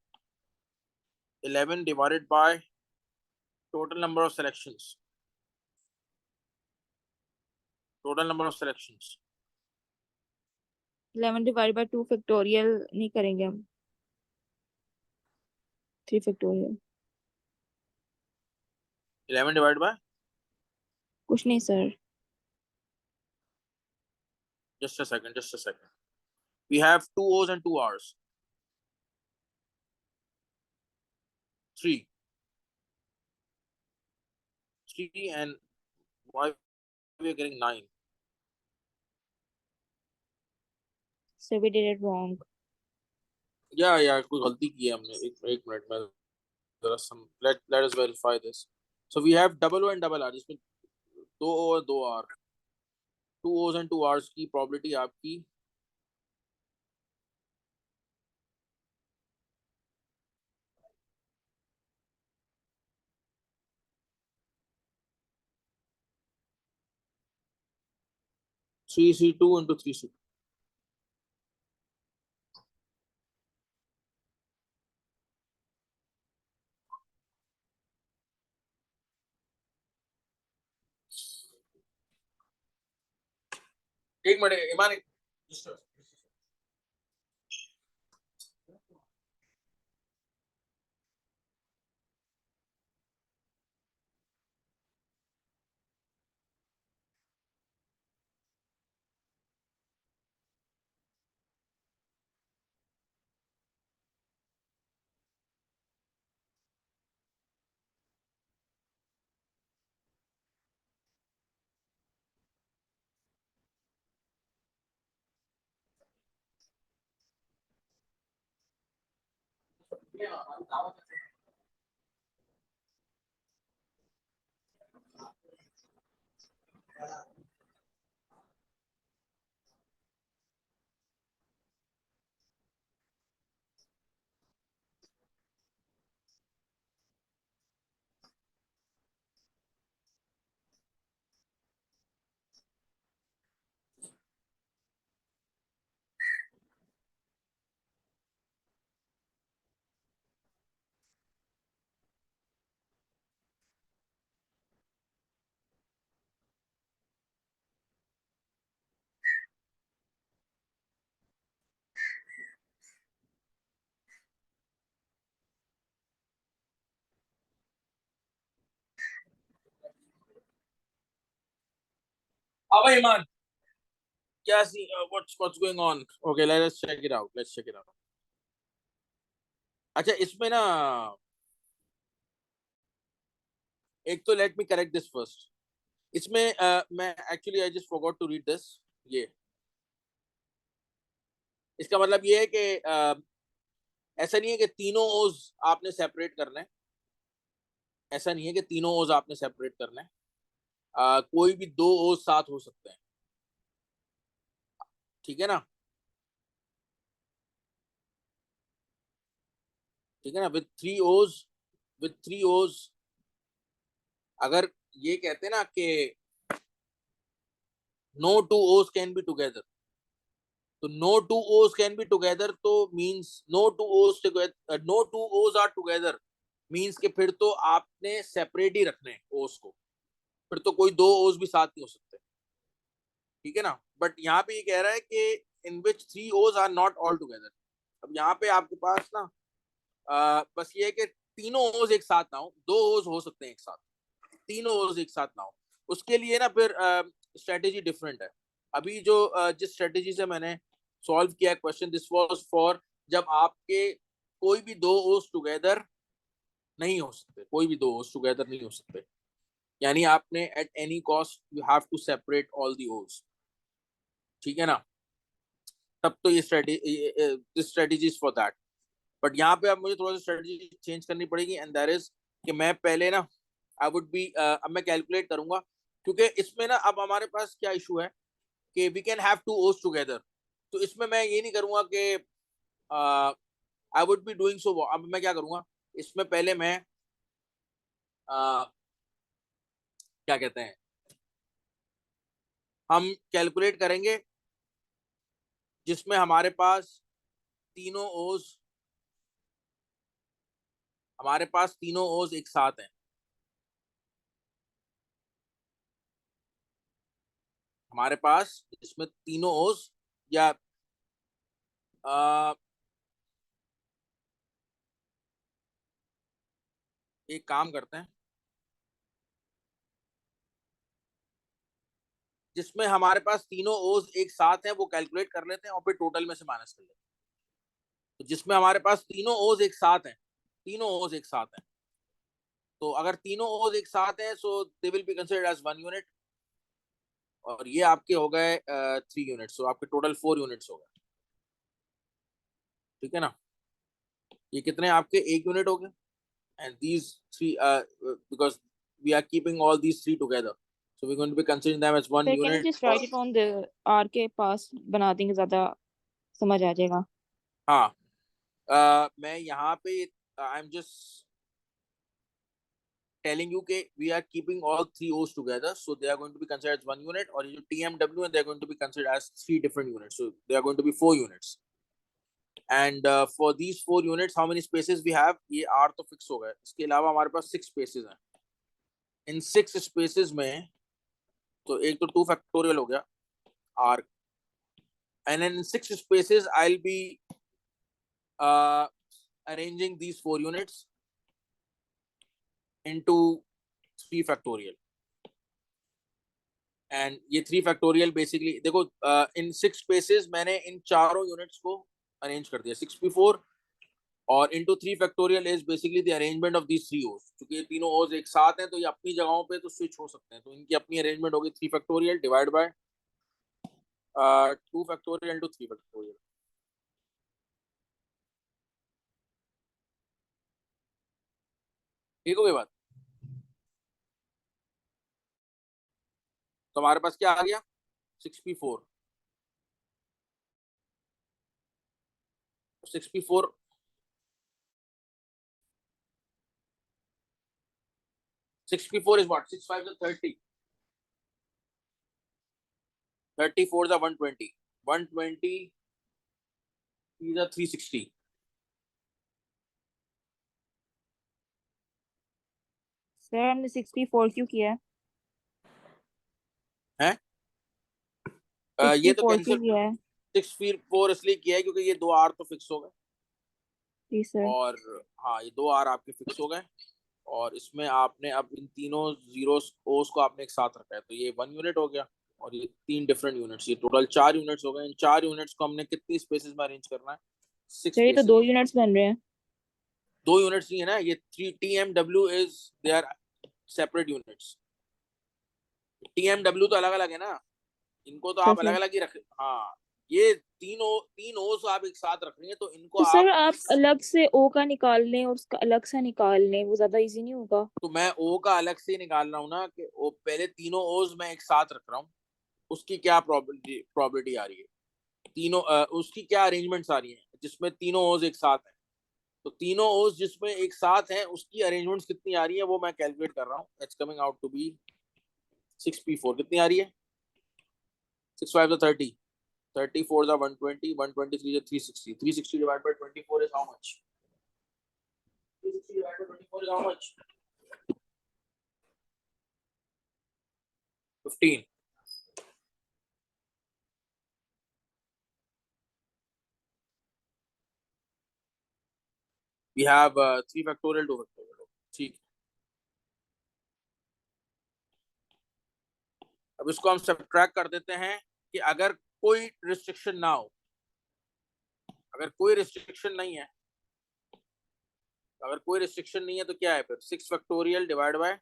11 divided by total number of selections. Total number of selections. 11 divide by 2 factorial नहीं करेंगे हम, 3 factorial. 11 divided by. कुछ नहीं sir. Just a second. Just a second. We have two O's and two R's. 3. 3 and why we are getting 9? So we did it wrong. Yeah, कोई गलती की है हमने। एक मिनट में जरा let us verify this. So we have double O and double R, जिसमें 2 O और 2 R. 2 O's and 2 R's की probability आपकी 3C2 into 3C2. एक मिनट ईमान, अब ईमान क्या सी what's going on? Okay, let's check it out. Let's check it out. अच्छा, इसमें ना एक तो let me correct this first. इसमें मैं actually I just forgot to read this. ये इसका मतलब ये है कि ऐसा नहीं है कि तीनों ओज आपने सेपरेट करना है। ऐसा नहीं है कि तीनों ओज आपने सेपरेट करना है। कोई भी दो ओज साथ हो सकते हैं, ठीक है ना? ठीक है ना? विथ थ्री ओज अगर ये कहते हैं ना कि नो टू ओज कैन बी टुगेदर, तो नो टू ओज कैन बी टुगेदर तो मींस नो टू ओज आर टुगेदर मींस के फिर तो आपने सेपरेट ही रखने हैं ओज को, फिर तो कोई दो ओज भी साथ नहीं हो सकते, ठीक है ना? बट यहाँ पे ये कह रहा है कि इन विच थ्री ओज आर नॉट ऑल टुगेदर। अब यहाँ पे आपके पास ना बस ये है कि तीनों ओज एक साथ ना हो, दो ओज हो सकते हैं एक साथ, तीनों ओज एक साथ ना हो। उसके लिए ना फिर स्ट्रेटेजी डिफरेंट है। अभी जो जिस स्ट्रेटेजी से मैंने सॉल्व किया क्वेश्चन, दिस वाज फॉर जब आपके कोई भी दो ओज टुगेदर नहीं हो सकते, कोई भी दो ओज टुगेदर नहीं हो सकते, यानी आपने at any cost you have to separate all the O's, ठीक है ना? तब तो ये स्ट्रेटेजी फॉर दैट। बट यहाँ पे अब मुझे थोड़ा सा स्ट्रेटेजी चेंज करनी पड़ेगी एंड दैट इज कि मैं पहले ना आई वुड बी अब मैं कैलकुलेट करूंगा, क्योंकि इसमें ना अब हमारे पास क्या इशू है कि वी कैन हैव टू ओज टुगेदर। तो इसमें मैं ये नहीं करूंगा कि I would be doing so. अब मैं क्या करूंगा, इसमें पहले मैं क्या कहते हैं हम कैलकुलेट करेंगे जिसमें हमारे पास तीनों ओज एक साथ हैं। हमारे पास इसमें तीनों ओज या आ, एक काम करते हैं, जिसमें हमारे पास तीनों ओज एक साथ हैं वो कैलकुलेट कर लेते हैं और फिर टोटल में से माइनस कर लेते हैं। तो जिसमें हमारे पास तीनों ओज एक साथ हैं, तीनों ओज एक साथ हैं, तो अगर तीनों ओज एक साथ हैं so they will be considered as 1 unit, और ये आपके हो गए 3 यूनिट्स, तो आपके टोटल 4 यूनिट्स हो गए। ठीक है ना, ये कितने आपके 1 यूनिट हो गए, and these three because we are keeping all these three together, so we going to be considering them as one sir can you unit just write it on the R के पास बना देंगे, ज्यादा समझ आ जाएगा। हाँ, मैं यहाँ पे I am just telling you that we are keeping all three O's together, so they are going to be considered as 1 unit, or TMW, and they are going to be considered as three different units, so they are going to be 4 units. And for these 4 units, how many spaces we have? ये R तो fix हो गए, इसके अलावा हमारे पास 6 spaces हैं। इन 6 spaces में तो एक तो 2 factorial हो गया R, and then in 6 spaces I'll be uh, arranging these 4 units into 3 factorial, and ये 3 factorial बेसिकली देखो, इन 6 spaces मैंने इन चारों यूनिट्स को अरेंज कर दिया 6p4, और into 3 factorial is basically the arrangement of these three ओज। क्योंकि ये तीनों ओज एक साथ हैं तो ये अपनी जगहों पे तो स्विच हो सकते हैं, तो इनकी अपनी अरेंजमेंट होगी 3 factorial divide by 2 factorial into 3 factorial। ठीक हो गई बात? तो हमारे पास क्या आ गया, 6p4, 6p4, 6p4 is what, 6 5 30, 34 is 120, 120 is 360 sir हमने 64 क्यों किया है? है। ये तो 64 क्यों कैंसिल, किया है? 6p4 इसलिए किया है क्योंकि ये 2 R तो फिक्स हो गए, जी सर। और हाँ ये 2 R आपके फिक्स हो गए, और इसमें आपने अब इन तीनों जीरो ओस को आपने एक साथ रखा है, तो ये 1 यूनिट हो गया, और ये 3 डिफरेंट यूनिट्स, ये टोटल 4 यूनिट्स हो गए। इन 4 यूनिट्स को हमने कितनी स्पेसेस में अरेंज करना है, सिक्स सर ये तो स्पेसेस 2 यूनिट्स बन रहे हैं। 2 यूनिट्स नहीं है ना, ये 3 TMW is they are separate units. TMW तो अलग अलग है ना, इनको तो सर आप अलग सर अलग ही रखे। हाँ, ये तीन ओस आप एक साथ रख रही हैं, तो इनको तो सर आप, आप अलग से ओ का निकाल लें और उसका अलग से निकाल लें, वो ज्यादा इजी नहीं होगा? तो मैं ओ का अलग से निकाल रहा हूँ ना, कि वो पहले तीनों ओस मैं एक साथ रख रहा हूँ, उसकी क्या प्रॉबिलिटी आ रही है, तीनों उसकी क्या अरेंजमेंट्स आ रही हैं जिसमें तीनों ओज एक साथ हैं, तो तीनों ओज जिसमें एक साथ हैं उसकी अरेंजमेंट्स कितनी आ रही है वो मैं कैलकुलेट कर रहा हूँ। It's coming out to be 6p4 कितनी आ रही है, 6 5 30, 34 120, 123 360, 360 divided by 24 is how much, 360 divided by 24 is how much, 15। we have 3 factorial 2 factorial, ठीक। अब इसको हम सब्ट्रैक्ट कर देते हैं कि अगर कोई रिस्ट्रिक्शन ना हो, अगर कोई रिस्ट्रिक्शन नहीं है, अगर कोई रिस्ट्रिक्शन नहीं है तो क्या है फिर, 6 factorial divide by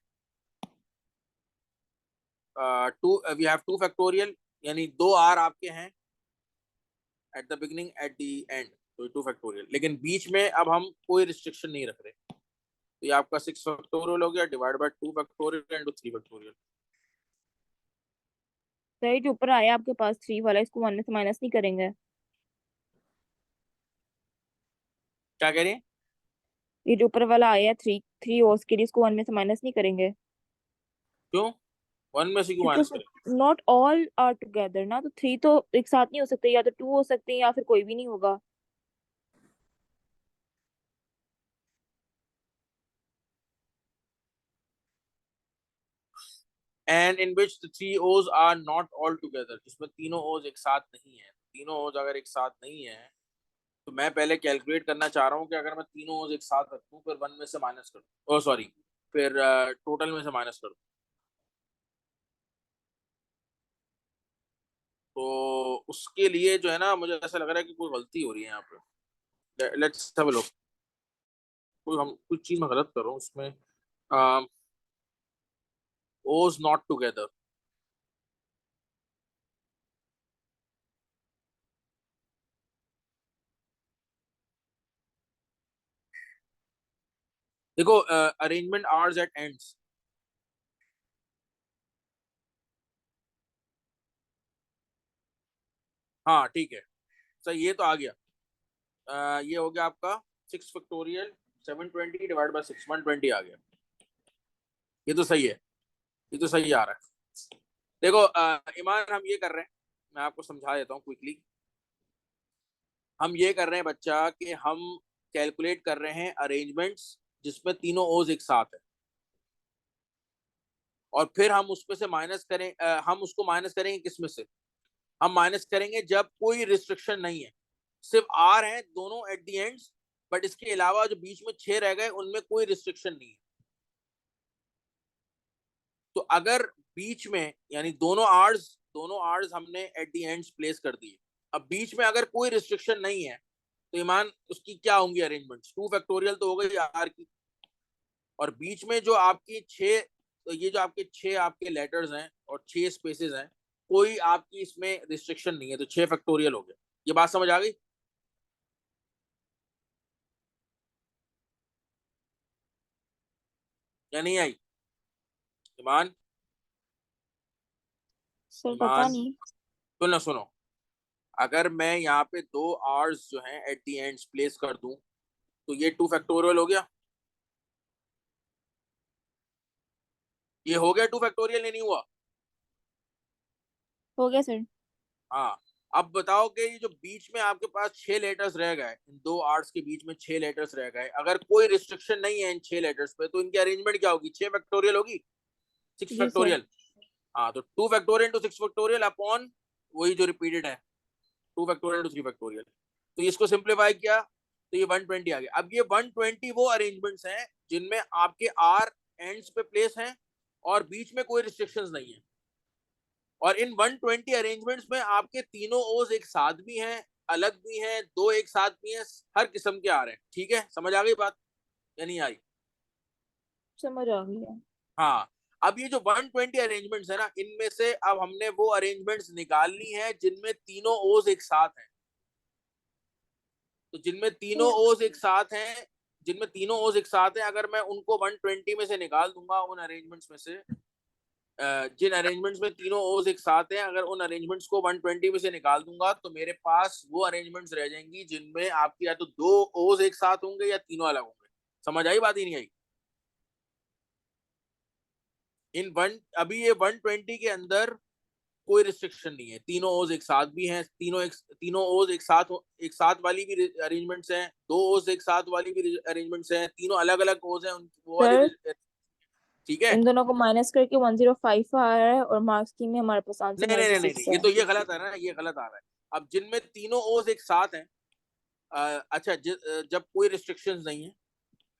2, we have 2 factorial, यानी 2 R आपके हैं at the beginning at the end, तो 2 factorial, लेकिन बीच में अब हम कोई रिस्ट्रिक्शन नहीं रख रहे, तो ये आपका 6 factorial हो गया divide by 2 factorial into 3 factorial। Sir ये जो ऊपर आया आपके पास 3 वाला, इसको 1 में से माइनस नहीं करेंगे? क्या कह रही है? ये जो ऊपर वाला आया 3 3 ओस के लिए, इसको 1 में से माइनस नहीं करेंगे? क्यों? वन में से क्यों माइनस क्योंकि करें? नॉट ऑल आर टुगेदर ना, तो थ्री तो एक साथ नहीं हो सकते, या तो टू हो सकते हैं या फिर कोई भी नहीं होगा। And in which the three ओज आर नॉट ऑल टुगेदर, जिसमें तीनों ओज एक साथ नहीं है। तीनों ओज अगर एक साथ नहीं है तो मैं पहले कैलकुलेट करना चाह रहा हूँ कि अगर मैं तीनों ओज एक साथ रखूँ फिर वन में से माइनस कर दूँ, ओ सॉरी, फिर टोटल में से माइनस कर दूँ। तो उसके लिए जो है ना, मुझे ऐसा लग रहा है कि कोई गलती हो रही है यहाँ पे। Let's have a look. कोई हम कुछ चीज में गलत कर रहा हूँ उसमें। ओज नॉट टुगेदर। देखो अरेंजमेंट आवर्स एट एंड्स। हाँ ठीक है, सही, ये तो आ गया। ये हो गया आपका 6 फैक्टोरियल 720 डिवाइड बाय 6, 120 आ गया। ये तो सही है, ये तो सही आ रहा है। देखो ईमान, हम ये कर रहे हैं, मैं आपको समझा देता हूँ क्विकली। हम ये कर रहे हैं बच्चा कि हम कैलकुलेट कर रहे हैं अरेंजमेंट्स जिसमें तीनों ओज एक साथ है, और फिर हम उसमें से माइनस करें, हम उसको माइनस करेंगे किस में से? हम माइनस करेंगे जब कोई रिस्ट्रिक्शन नहीं है, सिर्फ आर है दोनों एट दी एंड्स, बट इसके अलावा जो बीच में 6 रह गए उनमें कोई रिस्ट्रिक्शन नहीं है। तो अगर बीच में, यानी दोनों आर्स हमने एट दी एंड्स प्लेस कर दिए, अब बीच में अगर कोई रिस्ट्रिक्शन नहीं है तो ईमान उसकी क्या होंगी अरेंजमेंट्स? 2 फैक्टोरियल तो हो गई आर की, और बीच में जो आपकी 6, तो ये जो आपके 6 आपके लेटर्स हैं और 6 स्पेसेस हैं, कोई आपकी इसमें रिस्ट्रिक्शन नहीं है, तो 6 फैक्टोरियल हो गया। ये बात समझ आ गई या नहीं आई? ईमान, सर पता ईमान, नहीं। सुनो सुनो, अगर मैं यहाँ पे दो आर्स जो हैं एट दी एंड्स प्लेस कर दूं तो ये 2 फैक्टोरियल हो गया। ये हो गया 2 फैक्टोरियल, नहीं हुआ? हो गया सर। हाँ। अब बताओ कि ये जो बीच में आपके पास 6 लेटर्स रह गए, इन दो आर्ट्स के बीच में 6 लेटर्स रह गए, अगर कोई रिस्ट्रिक्शन नहीं है इन 6 लेटर्स पे तो इनकी अरेंजमेंट क्या होगी? 6 फैक्टोरियल होगी, सिक्स जी सर। फैक्टोरियल हाँ, तो 2 फैक्टोरियल टू 6 फैक्टोरियल अपॉन वही जो रिपीटेड है, 2 फैक्टोरियल टू 3 फैक्टोरियल। तो इसको सिंप्लीफाई किया तो ये 120 आ गया। अब ये 120 वो अरेंजमेंट्स हैं जिनमें आपके आर एंड्स पे प्लेस हैं और बीच में कोई रिस्ट्रिक्शंस नहीं है, और इन 120 अरेंजमेंट्स में आपके तीनों ओज एक साथ भी हैं, अलग भी हैं, दो एक साथ भी हैं, हर किस्म के आ रहे हैं। ठीक है, समझ आ गई बात या नहीं आई? समझ आ गई। हाँ। अब ये जो 120 अरेंजमेंट्स है ना, इनमें से अब हमने वो अरेंजमेंट्स निकालनी है जिनमें तीनों ओज एक साथ हैं। तो जिनमें तीनों ओज एक साथ हैं, अगर मैं उनको 120 में से निकाल दूंगा, उन अरेंजमेंट्स में से जिन अरेंजमेंट्स में तीनों ओज एक साथ हैं, अगर उन अरेंजमेंट्स को 120 में से निकाल दूंगा तो मेरे पास वो अरेंजमेंट्स रह जाएंगी जिनमें आपकी या तो दो ओज एक साथ होंगे या तीनों अलग होंगे। समझ आई बात ही नहीं आई? इन वन अभी ये 120 के अंदर कोई रिस्ट्रिक्शन नहीं है, तीनों ओज एक साथ भी हैं, तीनों ओज एक साथ वाली भी अरेंजमेंट्स हैं, दो ओज एक साथ वाली भी अरेंजमेंट्स हैं, तीनों अलग अलग ओज हैं वो वाली सर ठीक है। इन दोनों को माइनस करके 105 आ रहा है, और मार्क्स की में हमारे पास आंसर नहीं नहीं नहीं नहीं 96 नहीं, है। ये गलत है ना, ये गलत आ रहा है। अब जिनमें तीनों ओज एक साथ हैं, अच्छा, जब कोई रिस्ट्रिक्शंस नहीं है,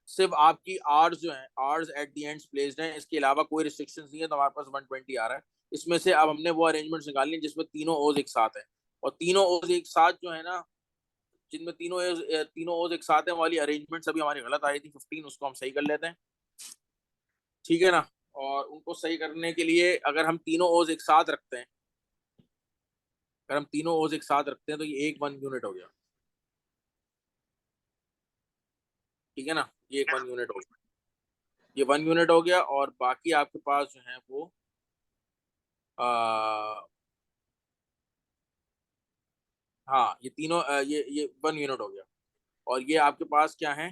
सिर्फ आपकी आर्स जो हैं, R's at the ends placed हैं, इसके अलावा कोई रिस्ट्रिक्शंस नहीं है, तो हमारे पास 120 आ रहा है। इसमें से अब हमने वो अरेंजमेंट्स निकालनी है जिसमें तीनों ओज एक साथ हैं, और तीनों ओज एक साथ जो है ना, जिनमें तीनों ओज एक साथ हैं वाली अरेंजमेंट्स अभी हमारी गलत आई थी 15, उसको हम सही कर लेते हैं। ठीक है ना? और उनको सही करने के लिए अगर हम तीनों ओज एक साथ रखते हैं, अगर हम तीनों ओज एक साथ रखते हैं तो ये एक 1 यूनिट हो गया। ठीक है ना? ये एक 1 यूनिट हो गया, ये 1 यूनिट हो गया, और बाकी आपके पास जो है वो आ, हाँ, ये तीनों ये 1 यूनिट हो गया, और ये आपके पास क्या है?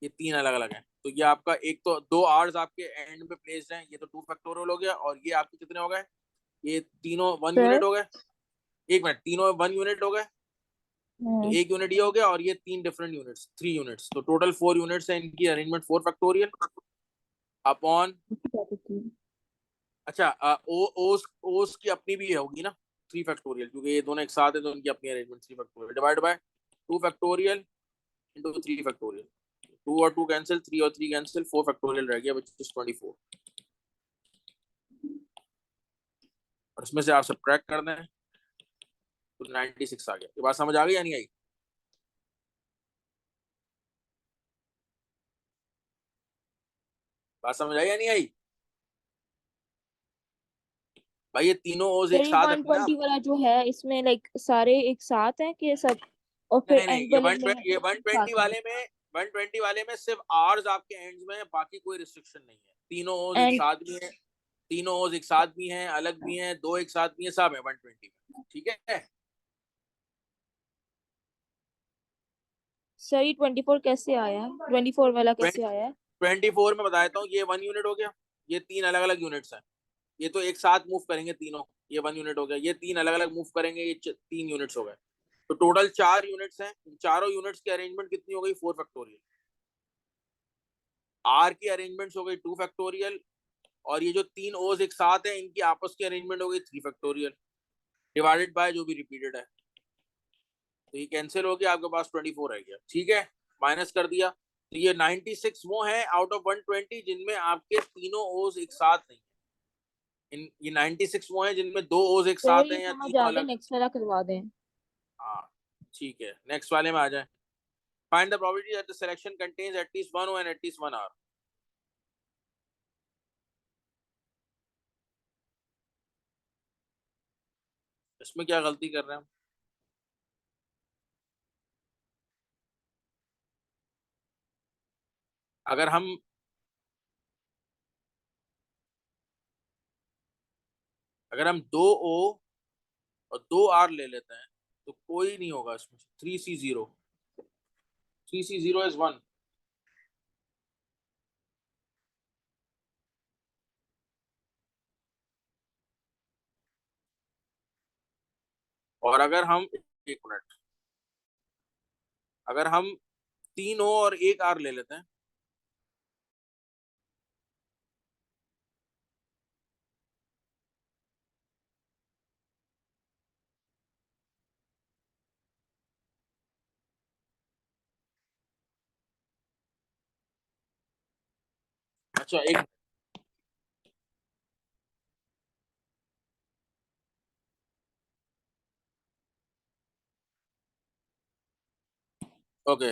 ये तीन अलग अलग हैं। तो ये आपका एक तो दो आर्स आपके एंड में प्लेस्ड हैं, ये तो 2 फैक्टोरियल हो गया, और ये आपके कितने हो गए, ये तीनों 1 सर यूनिट हो गए। एक मिनट, तीनों 1 यूनिट हो गए, तो एक यूनिट ये हो गया, और ये 3 डिफरेंट यूनिट्स, 3 यूनिट्स, तो टोटल 4 यूनिट्स है, इनकी अरेंजमेंट 4 फैक्टोरियल अपॉन, अच्छा ओस ओस की अपनी भी होगी ना 3 फैक्टोरियल, क्योंकि ये दोनों एक साथ है तो उनकी अपनी arrangement 3 factorial divide by 2 factorial into 3 factorial. 2 और 2 कैंसिल, 3 और 3 कैंसिल, 4 फैक्टोरियल रह गया विच इज 24, और इसमें से आप सब्ट्रैक्ट कर दें तो 96 आ गया। ये बात समझ आ गई या नहीं आई? बात समझ आई या नहीं आई? भाई ये तीनों ओस सर एक ये साथ रखना है 120 आप। वाला जो है इसमें लाइक सारे एक साथ हैं कि सब, और फिर नहीं नहीं, एंड ये वाले वन में ये एक साथ 120 है वाले में, 120 वाले में सिर्फ आर्स आपके एंड्स में है, बाकी कोई रिस्ट्रिक्शन नहीं है। तीनों ओस एक एंड साथ भी है, तीनों ओस एक साथ भी हैं, अलग भी हैं, दो एक साथ भी हैं, सब है 120 में, ठीक है। सर ये 24 कैसे आया है, 24 वाला कैसे आया है? 24 में बता देता हूँ, ये 1 यूनिट हो गया, ये 3 अलग अलग यूनिट्स हैं, ये तो एक साथ मूव करेंगे तीनों, ये 1 यूनिट हो गया, ये 3 अलग अलग मूव करेंगे, ये 3 यूनिट्स हो गए, तो टोटल 4 यूनिट्स हैं। चारों यूनिट्स की अरेंजमेंट कितनी हो गई, 4 फैक्टोरियल। आर की अरेंजमेंट हो गई 2 फैक्टोरियल, और ये जो 3 ओज एक साथ हैं इनकी आपस की अरेंजमेंट हो गई 3 फैक्टोरियल डिवाइडेड बाय जो भी रिपीटेड है, तो ये कैंसिल हो गया, आपके पास 24 रह गया, ठीक है, माइनस कर दिया। तो ये 96 वो है आउट ऑफ 120 जिनमें आपके तीनों ओज एक साथ नहीं है। ये 96 वो है जिनमें दो ओज एक सर साथ ये हैं या समझ तीनों आ गया, अलग। नेक्स्ट वाला करवा दें। हाँ ठीक है, नेक्स्ट वाले में आ जाए। Find the probability that the selection contains at least one O and at least one R. इसमें क्या गलती कर रहे हैं हम? अगर हम दो ओ और दो आर ले लेते हैं तो कोई नहीं होगा इसमें। 3C0, 3C0 is 1। और अगर हम, एक मिनट, अगर हम तीन ओ और एक आर ले लेते हैं, अच्छा एक, ओके,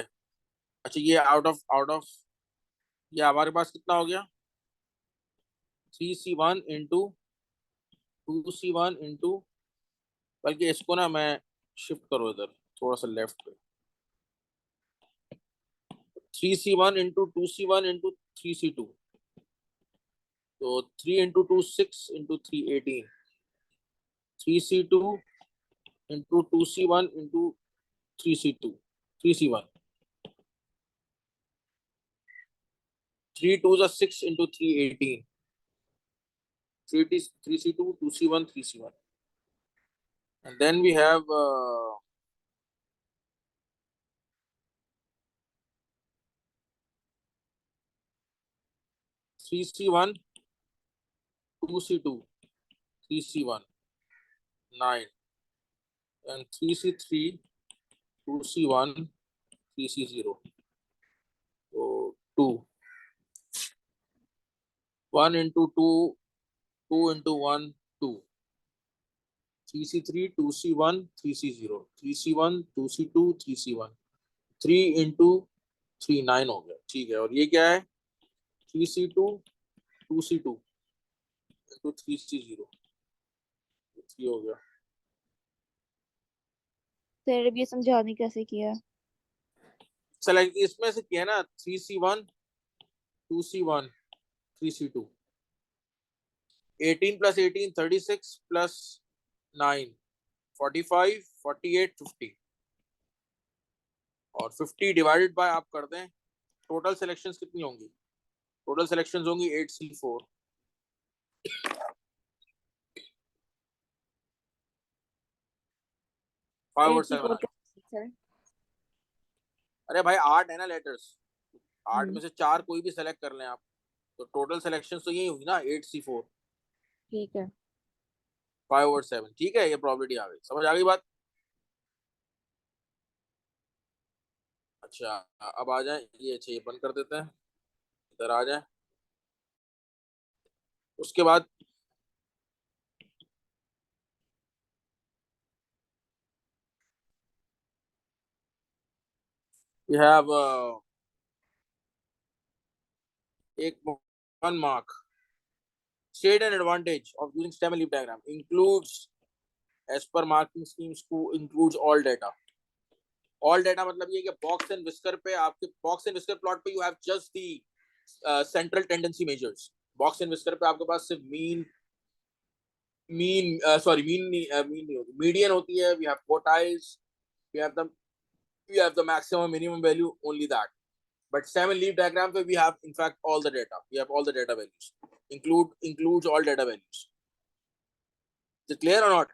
अच्छा ये आउट ऑफ ये हमारे पास कितना हो गया, 3C1 इंटू 2C1 इंटू, बल्कि इसको ना मैं शिफ्ट करो इधर थोड़ा सा लेफ्ट पे, 3C1 into 2C1 into 3C2, तो 3 into 2 6 into 3 18, 3C2 into 2C1 into 3C2 3C1, 3 2 6 into 3 18, 3C2 2C1 3C1, and then we have 3C1 2C2 3C1 9, and 3C3 2C1 3C0, so 2, 1 into 2, 2 into 1 2, 3C3 2C1 3C0, 3C1 2C2 3C1, 3 into 3 9 हो गया, ठीक है। और ये क्या है, 3C2 2C2 into 3C0, 3 हो गया। सर अब ये समझाने कैसे किया? सेलेक्ट इसमें से किया ना, 3C1 2C1 3C2, 18 plus 18 36 plus 9 45 48 50, और 50 डिवाइडेड बाय आप कर दें टोटल सिलेक्शंस कितनी होंगी? टोटल सिलेक्शंस होंगी 8C4, 5 और 7 8C4 आए। सर। अरे भाई 8 है ना लेटर्स, 8 में हम्म, से 4 कोई भी सेलेक्ट कर लें आप, तो टोटल सिलेक्शंस तो यही होगी ना 8C4, ठीक है। 5 और 7। ठीक है, ये प्रॉपर्टी आ गई, समझ आ गई बात? अच्छा, अब आ जाए ये, अच्छा ये बंद कर देते हैं, इधर आ जाए। उसके बाद वी हैव एक 1 mark. State and advantage of using stem and leaf diagram includes, as per marking schemes, includes all data. All data मतलब ये कि बॉक्स एंड विस्कर पे, आपके बॉक्स एंड विस्कर प्लॉट पे you have just the central tendency measures. Box and whisker पे आपके पास सिर्फ mean नहीं होती, मीडियन होती है, we have quartiles, we have the maximum minimum value, only that. But stem and leaf diagram पे we have in fact all the data, we have all the data values, includes all data values. Is it clear or not?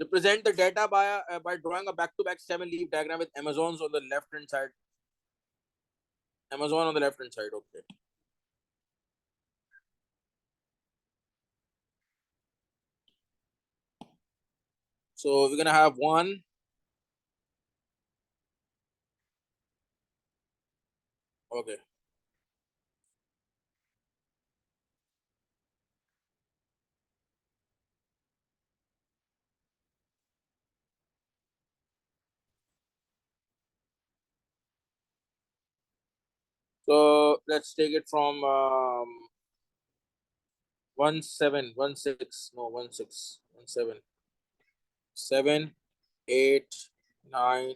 Represent the data by drawing a back-to-back stem and leaf diagram with Amazons on the left hand side. Amazon on the left hand side. Okay. So we're gonna have one. Okay. So let's take it from 1716. No, 16, 17, 7, 8, 9.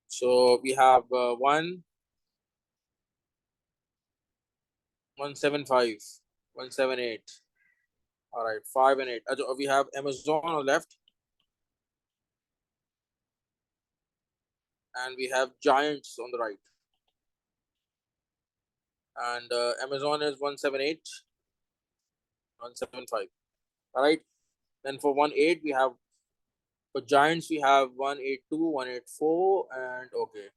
So we have 175, 178. All right, 5 and 8. We have Amazon on the left, and we have Giants on the right. And Amazon is 178, 175. All right. Then for 1.8, we have, for Giants, we have 182, 184, and okay,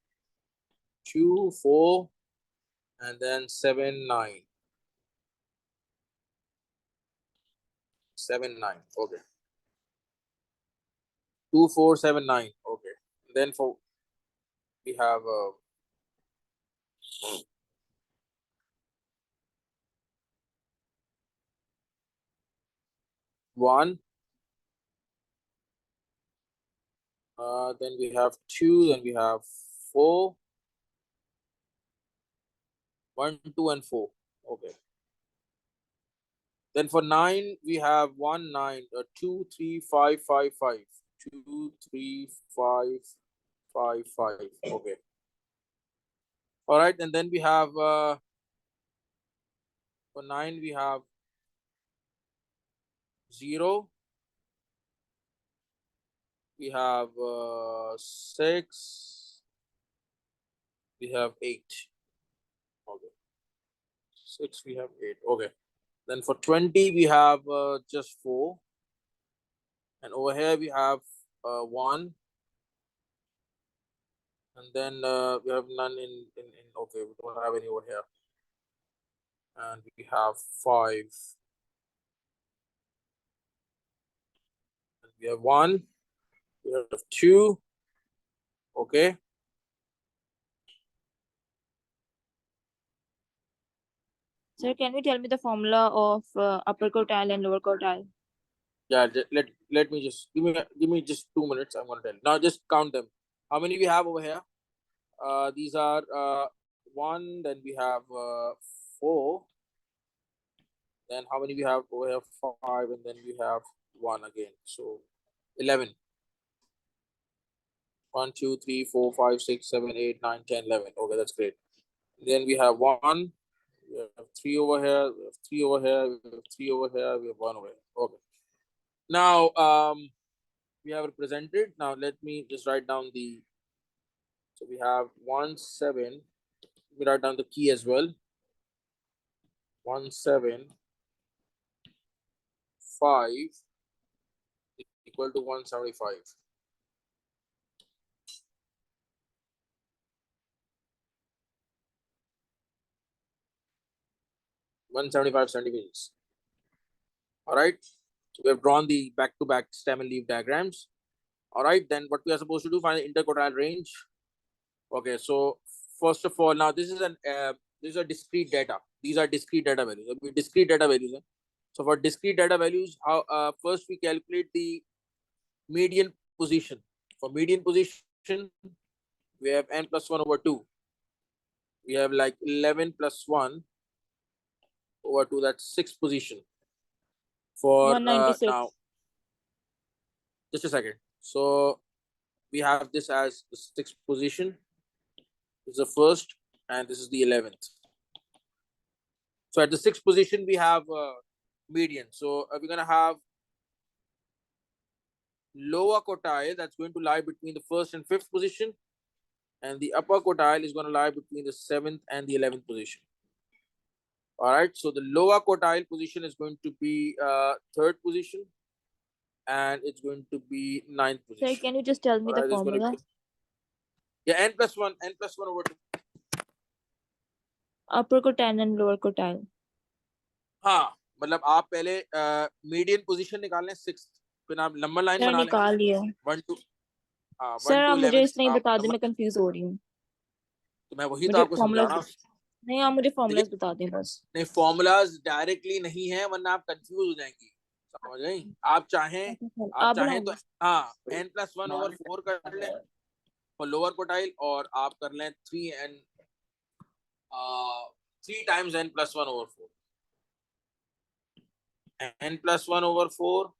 2, 4, and then 7, 9. 7, 9. Okay. 2, 4, 7, 9. Okay. Then for, we have 1, then we have 2, then we have 4, 1, 2, and 4. Okay. Then for 9, we have 1, 9, 2, 3, 5, 5, 5. 2, 3, 5, 5, 5. Okay. All right. And then we have for 9, we have 0. We have 6. We have 8. Okay. 6, we have 8. Okay. Then for 20, we have just 4. And over here, we have 1. And then we have none in. Okay, we don't have any over here. And we have 5. And we have 1. We have 2. Okay. Sir, can you tell me the formula of upper quartile and lower quartile? Yeah, let me just give me just 2 minutes. I'm gonna tell you. Now just count them. How many we have over here? These are 1. Then we have 4. Then how many we have over here? 5, and then we have 1 again. So 11. 1, 2, 3, 4, 5, 6, 7, 8, 9, 10, 11. Okay, that's great. Then we have 1. We have 3 over here, we have 3 over here, we have 3 over here, we have 1 over here. Okay. Now, we have represented. Now, let me just write down the, so we have 1, 7. Let me write down the key as well. 1, 7, 5 equal to 175. Centimeters. All right. So we have drawn the back-to-back stem and leaf diagrams. All right. Then what we are supposed to do, find the interquartile range. Okay. So first of all, now this is these are discrete data. These are discrete data values. Discrete data values. So for discrete data values, how first we calculate the median position. For median position, we have n plus 1 over 2. We have like 11 plus 1 over 2. That's 6th position. For 196. now, just a second. So we have this as the 6th position. This is the first, and this is the 11th. So at the 6th position, we have median. So we're going to have lower quartile that's going to lie between the 1st and 5th position, and the upper quartile is going to lie between the 7th and the 11th position. All right. So the lower quartile position is going to be 3rd position, and it's going to be 9th position. Sir, can you just tell me the formula? Yeah, n plus 1 over 2. Upper quartile and lower quartile. हाँ, मतलब आप पहले median position निकालें 6th, फिर आप number line बना लें निकाल लिया 1 to हाँ 1 सर to आप 11. मुझे इसलिए बता दें, मैं कंफ्यूज हो रही हूँ. तो मैं वही तो आपको समझा रहा हूँ. नहीं, आप मुझे फॉर्मूलाज बता दें बस. नहीं, फॉर्मूलाज डायरेक्टली नहीं है, वरना आप कंफ्यूज हो जाएंगी. समझ गई? आप चाहें तो हाँ n plus 1 over 4 कर लें for lower quartile, और आप कर लें 3 times n plus 1 over 4. n plus 1 over 4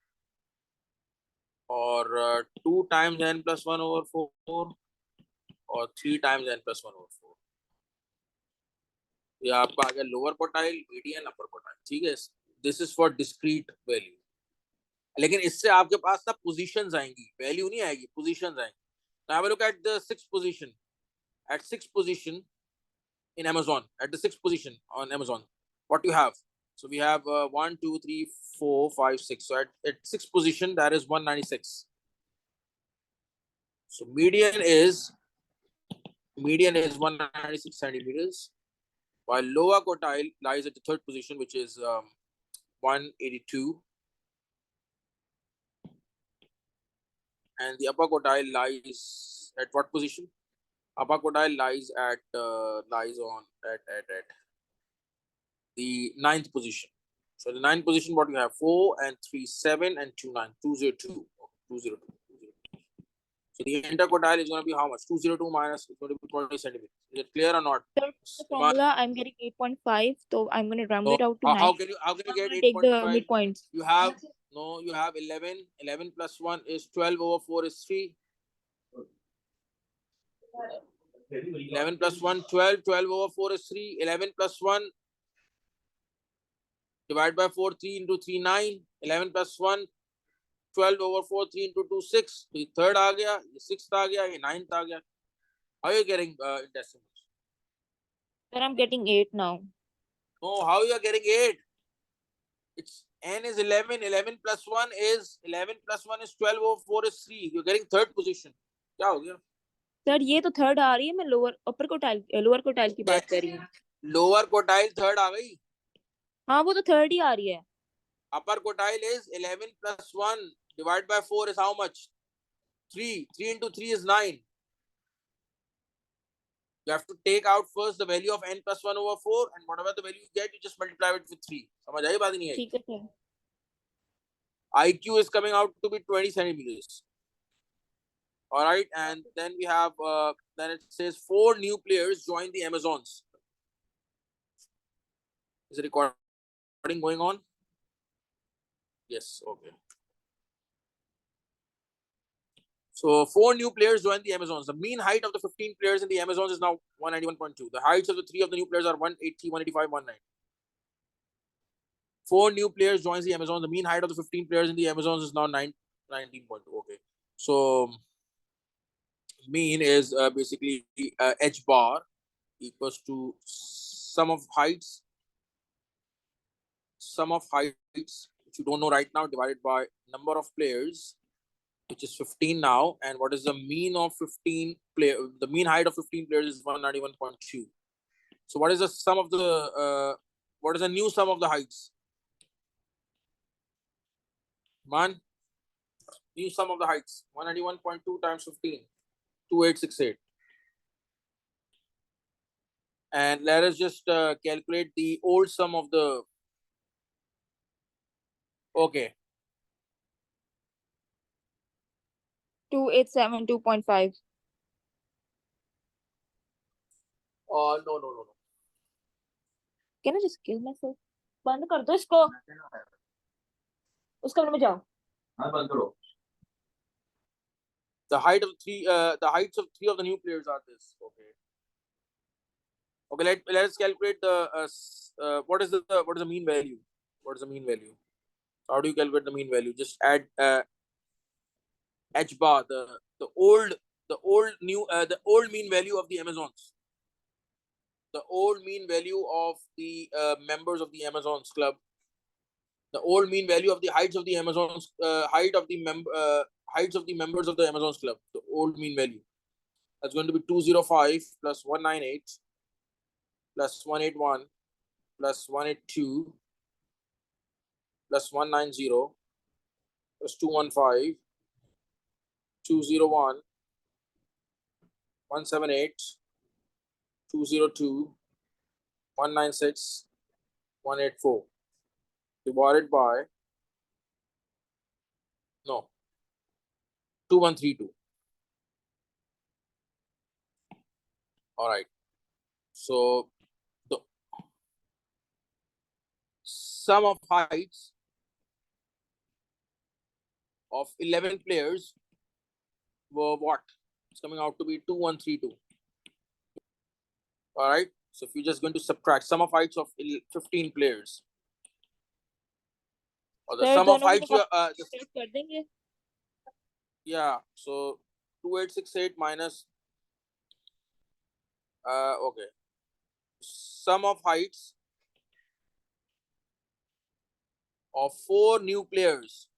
और 2 times n plus 1 over 4 और 3 times n plus 1 over 4. ये आपका आ गया लोअर क्वार्टाइल, मीडियन, अपर क्वार्टाइल. ठीक है. This is for discrete value. लेकिन इससे आपके पास ना पोजीशंस आएंगी, वैल्यू नहीं आएगी, पोजीशंस आएंगी. Now have a look at the 6th position. At 6th position in Amazon, at the 6th position on Amazon, what you have? So we have 1, 2, 3, 4, 5, 6. So at 6th position, that is 196. So median is 196 centimeters, while lower quartile lies at the 3rd position, which is 182, and the upper quartile lies at what position? Upper quartile lies at the 9th position. So the 9th position, what you have? 4 and 3, 7 and 2, 9, 202. 202. So the interquartile is going to be how much? 202 minus, it's going to be 20 centimeters. Is it clear or not? Sir, the formula I'm getting 8.5, so I'm going to round it out to 9. How can you get 8.5? Take the midpoints. You have 11. 11 plus 1 is 12 over 4 is 3. 11 plus 1, 12. 12 over 4 is 3. 11 plus 1 divided by 4, 3 into 3, 9. 11 plus 1, 12 over 4, 3 into 2, 6. So 3rd आ गया, 6th आ गया, 9th आ गया. How are you getting in decimals? Sir, I'm getting 8 now. No, how you are getting 8? It's n is 11. 11 plus 1 is 12 over 4 is 3. You're getting 3rd position. क्या हो गया? Sir ये तो 3rd आ रही है, मैं लोअर क्वार्टाइल की बात कर रही हूँ. लोअर क्वार्टाइल 3rd आ गई. हाँ, वो तो 3rd ही आ रही है. Upper quartile is 11 plus 1 divided by 4 is how much? 3. 3 into 3 is 9. You have to take out first the value of n plus 1 over 4, and whatever the value you get, you just multiply it with 3. समझ आई बात नहीं है? ठीक है sir. IQ is coming out to be 20 centimeters. All right, and then we have then it says 4 new players join the Amazons. Is the recording going on? Yes. Okay. So 4 new players join the Amazons. The mean height of the 15 players in the Amazons is now 191.2. The heights of the 3 of the new players are 180, 185, 190. 4 new players joins the Amazon. The mean height of the 15 players in the Amazons is now 19.2. Okay, so mean is basically h bar equals to sum of heights, which you don't know right now, divided by number of players, which is 15 now. And what is the mean of 15 player? The mean height of 15 players is 191.2. So what is the sum of the what is the new sum of the heights? Man, new sum of the heights, 191.2 times 15, 2868. And let us just calculate the old sum of the, okay, 2872.5. no. Can I just kill myself? बंद कर दो इसको, उस कमरे में जाओ. हाँ बंद करो. The heights of three of the new players are this. Okay, let us calculate the what is the mean value? What is the mean value? How do you calculate the mean value? Just add h bar, the old mean value of the Amazons. The old mean value of the members of the Amazons club. The old mean value of the heights of the Amazons, heights of the members of the Amazons club. The old mean value. That's going to be 205 plus 198 plus 181 plus 182 plus 190 plus 215 201 178 202 196 184 divided by 2132. All right. So the sum of heights of 11 players were what? It's coming out to be 2132. All right. So if you're just going to subtract sum of heights of 15 players, or the sum of heights, कर देंगे. yeah. So 2868 minus okay. Sum of heights of 4 new players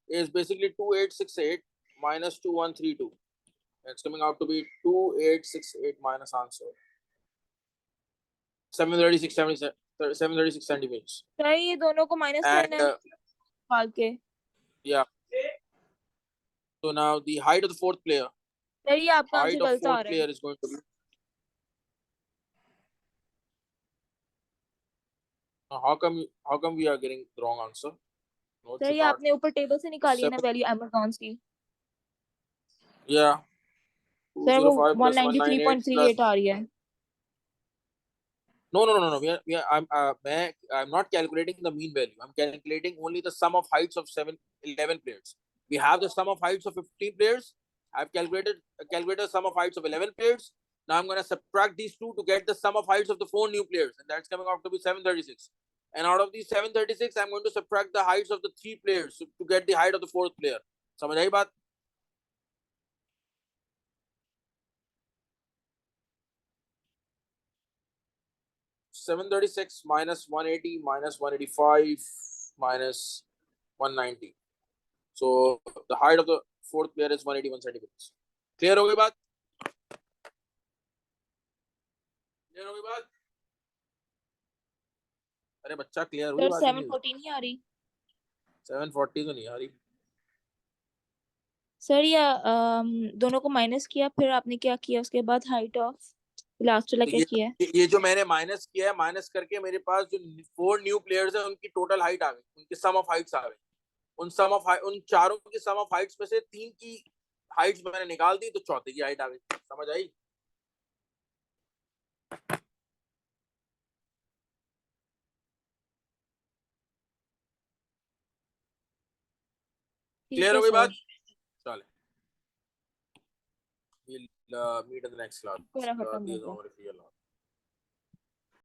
is basically 2868 minus 2132. It's coming out to be 2868 minus answer 736 centimeters. Sir ये दोनों को minus करना है निकाल के. Yeah. So now the height of the fourth player. Sir ये आपका height answer of गलत आ fourth रहा है. player is going to be. Now how come we are getting the wrong answer? No, sir ये आपने ऊपर टेबल से निकाली है ना वैल्यू Amazons की. Yeah. सर वो 205 plus 193.38 आ रही है. No. I'm not calculating the mean value. I'm calculating only the sum of heights of 11 players. We have the sum of heights of 15 players. I've calculated the sum of heights of 11 players. Now I'm going to subtract these two to get the sum of heights of the 4 new players, and that's coming out to be 736. And out of these 736, I'm going to subtract the heights of the 3 players to get the height of the 4th player. समझ आई बात? $736 minus 180 minus 185 minus 190. So the height of the 4th player is 181 centimeters. Clear हो गई बात? Clear हो गई बात? अरे बच्चा clear हुई बात? 740 नहीं आ रही. 740 तो नहीं आ रही. सर ये दोनों को माइनस किया, फिर आपने क्या किया उसके बाद हाइट ऑफ लास्ट वाला क्या किया है? ये जो मैंने माइनस किया है, माइनस करके मेरे पास जो 4 न्यू प्लेयर्स हैं उनकी टोटल हाइट आ गई, उनकी सम ऑफ हाइट्स आ गई. उन चारों की सम ऑफ हाइट्स में से 3 की हाइट्स मैंने निकाल दी, तो चौथे की हाइट आ गई. समझ आई? क्लियर हो गई बात? चले, ये meet in the next class. पूरा खत्म हो These गया are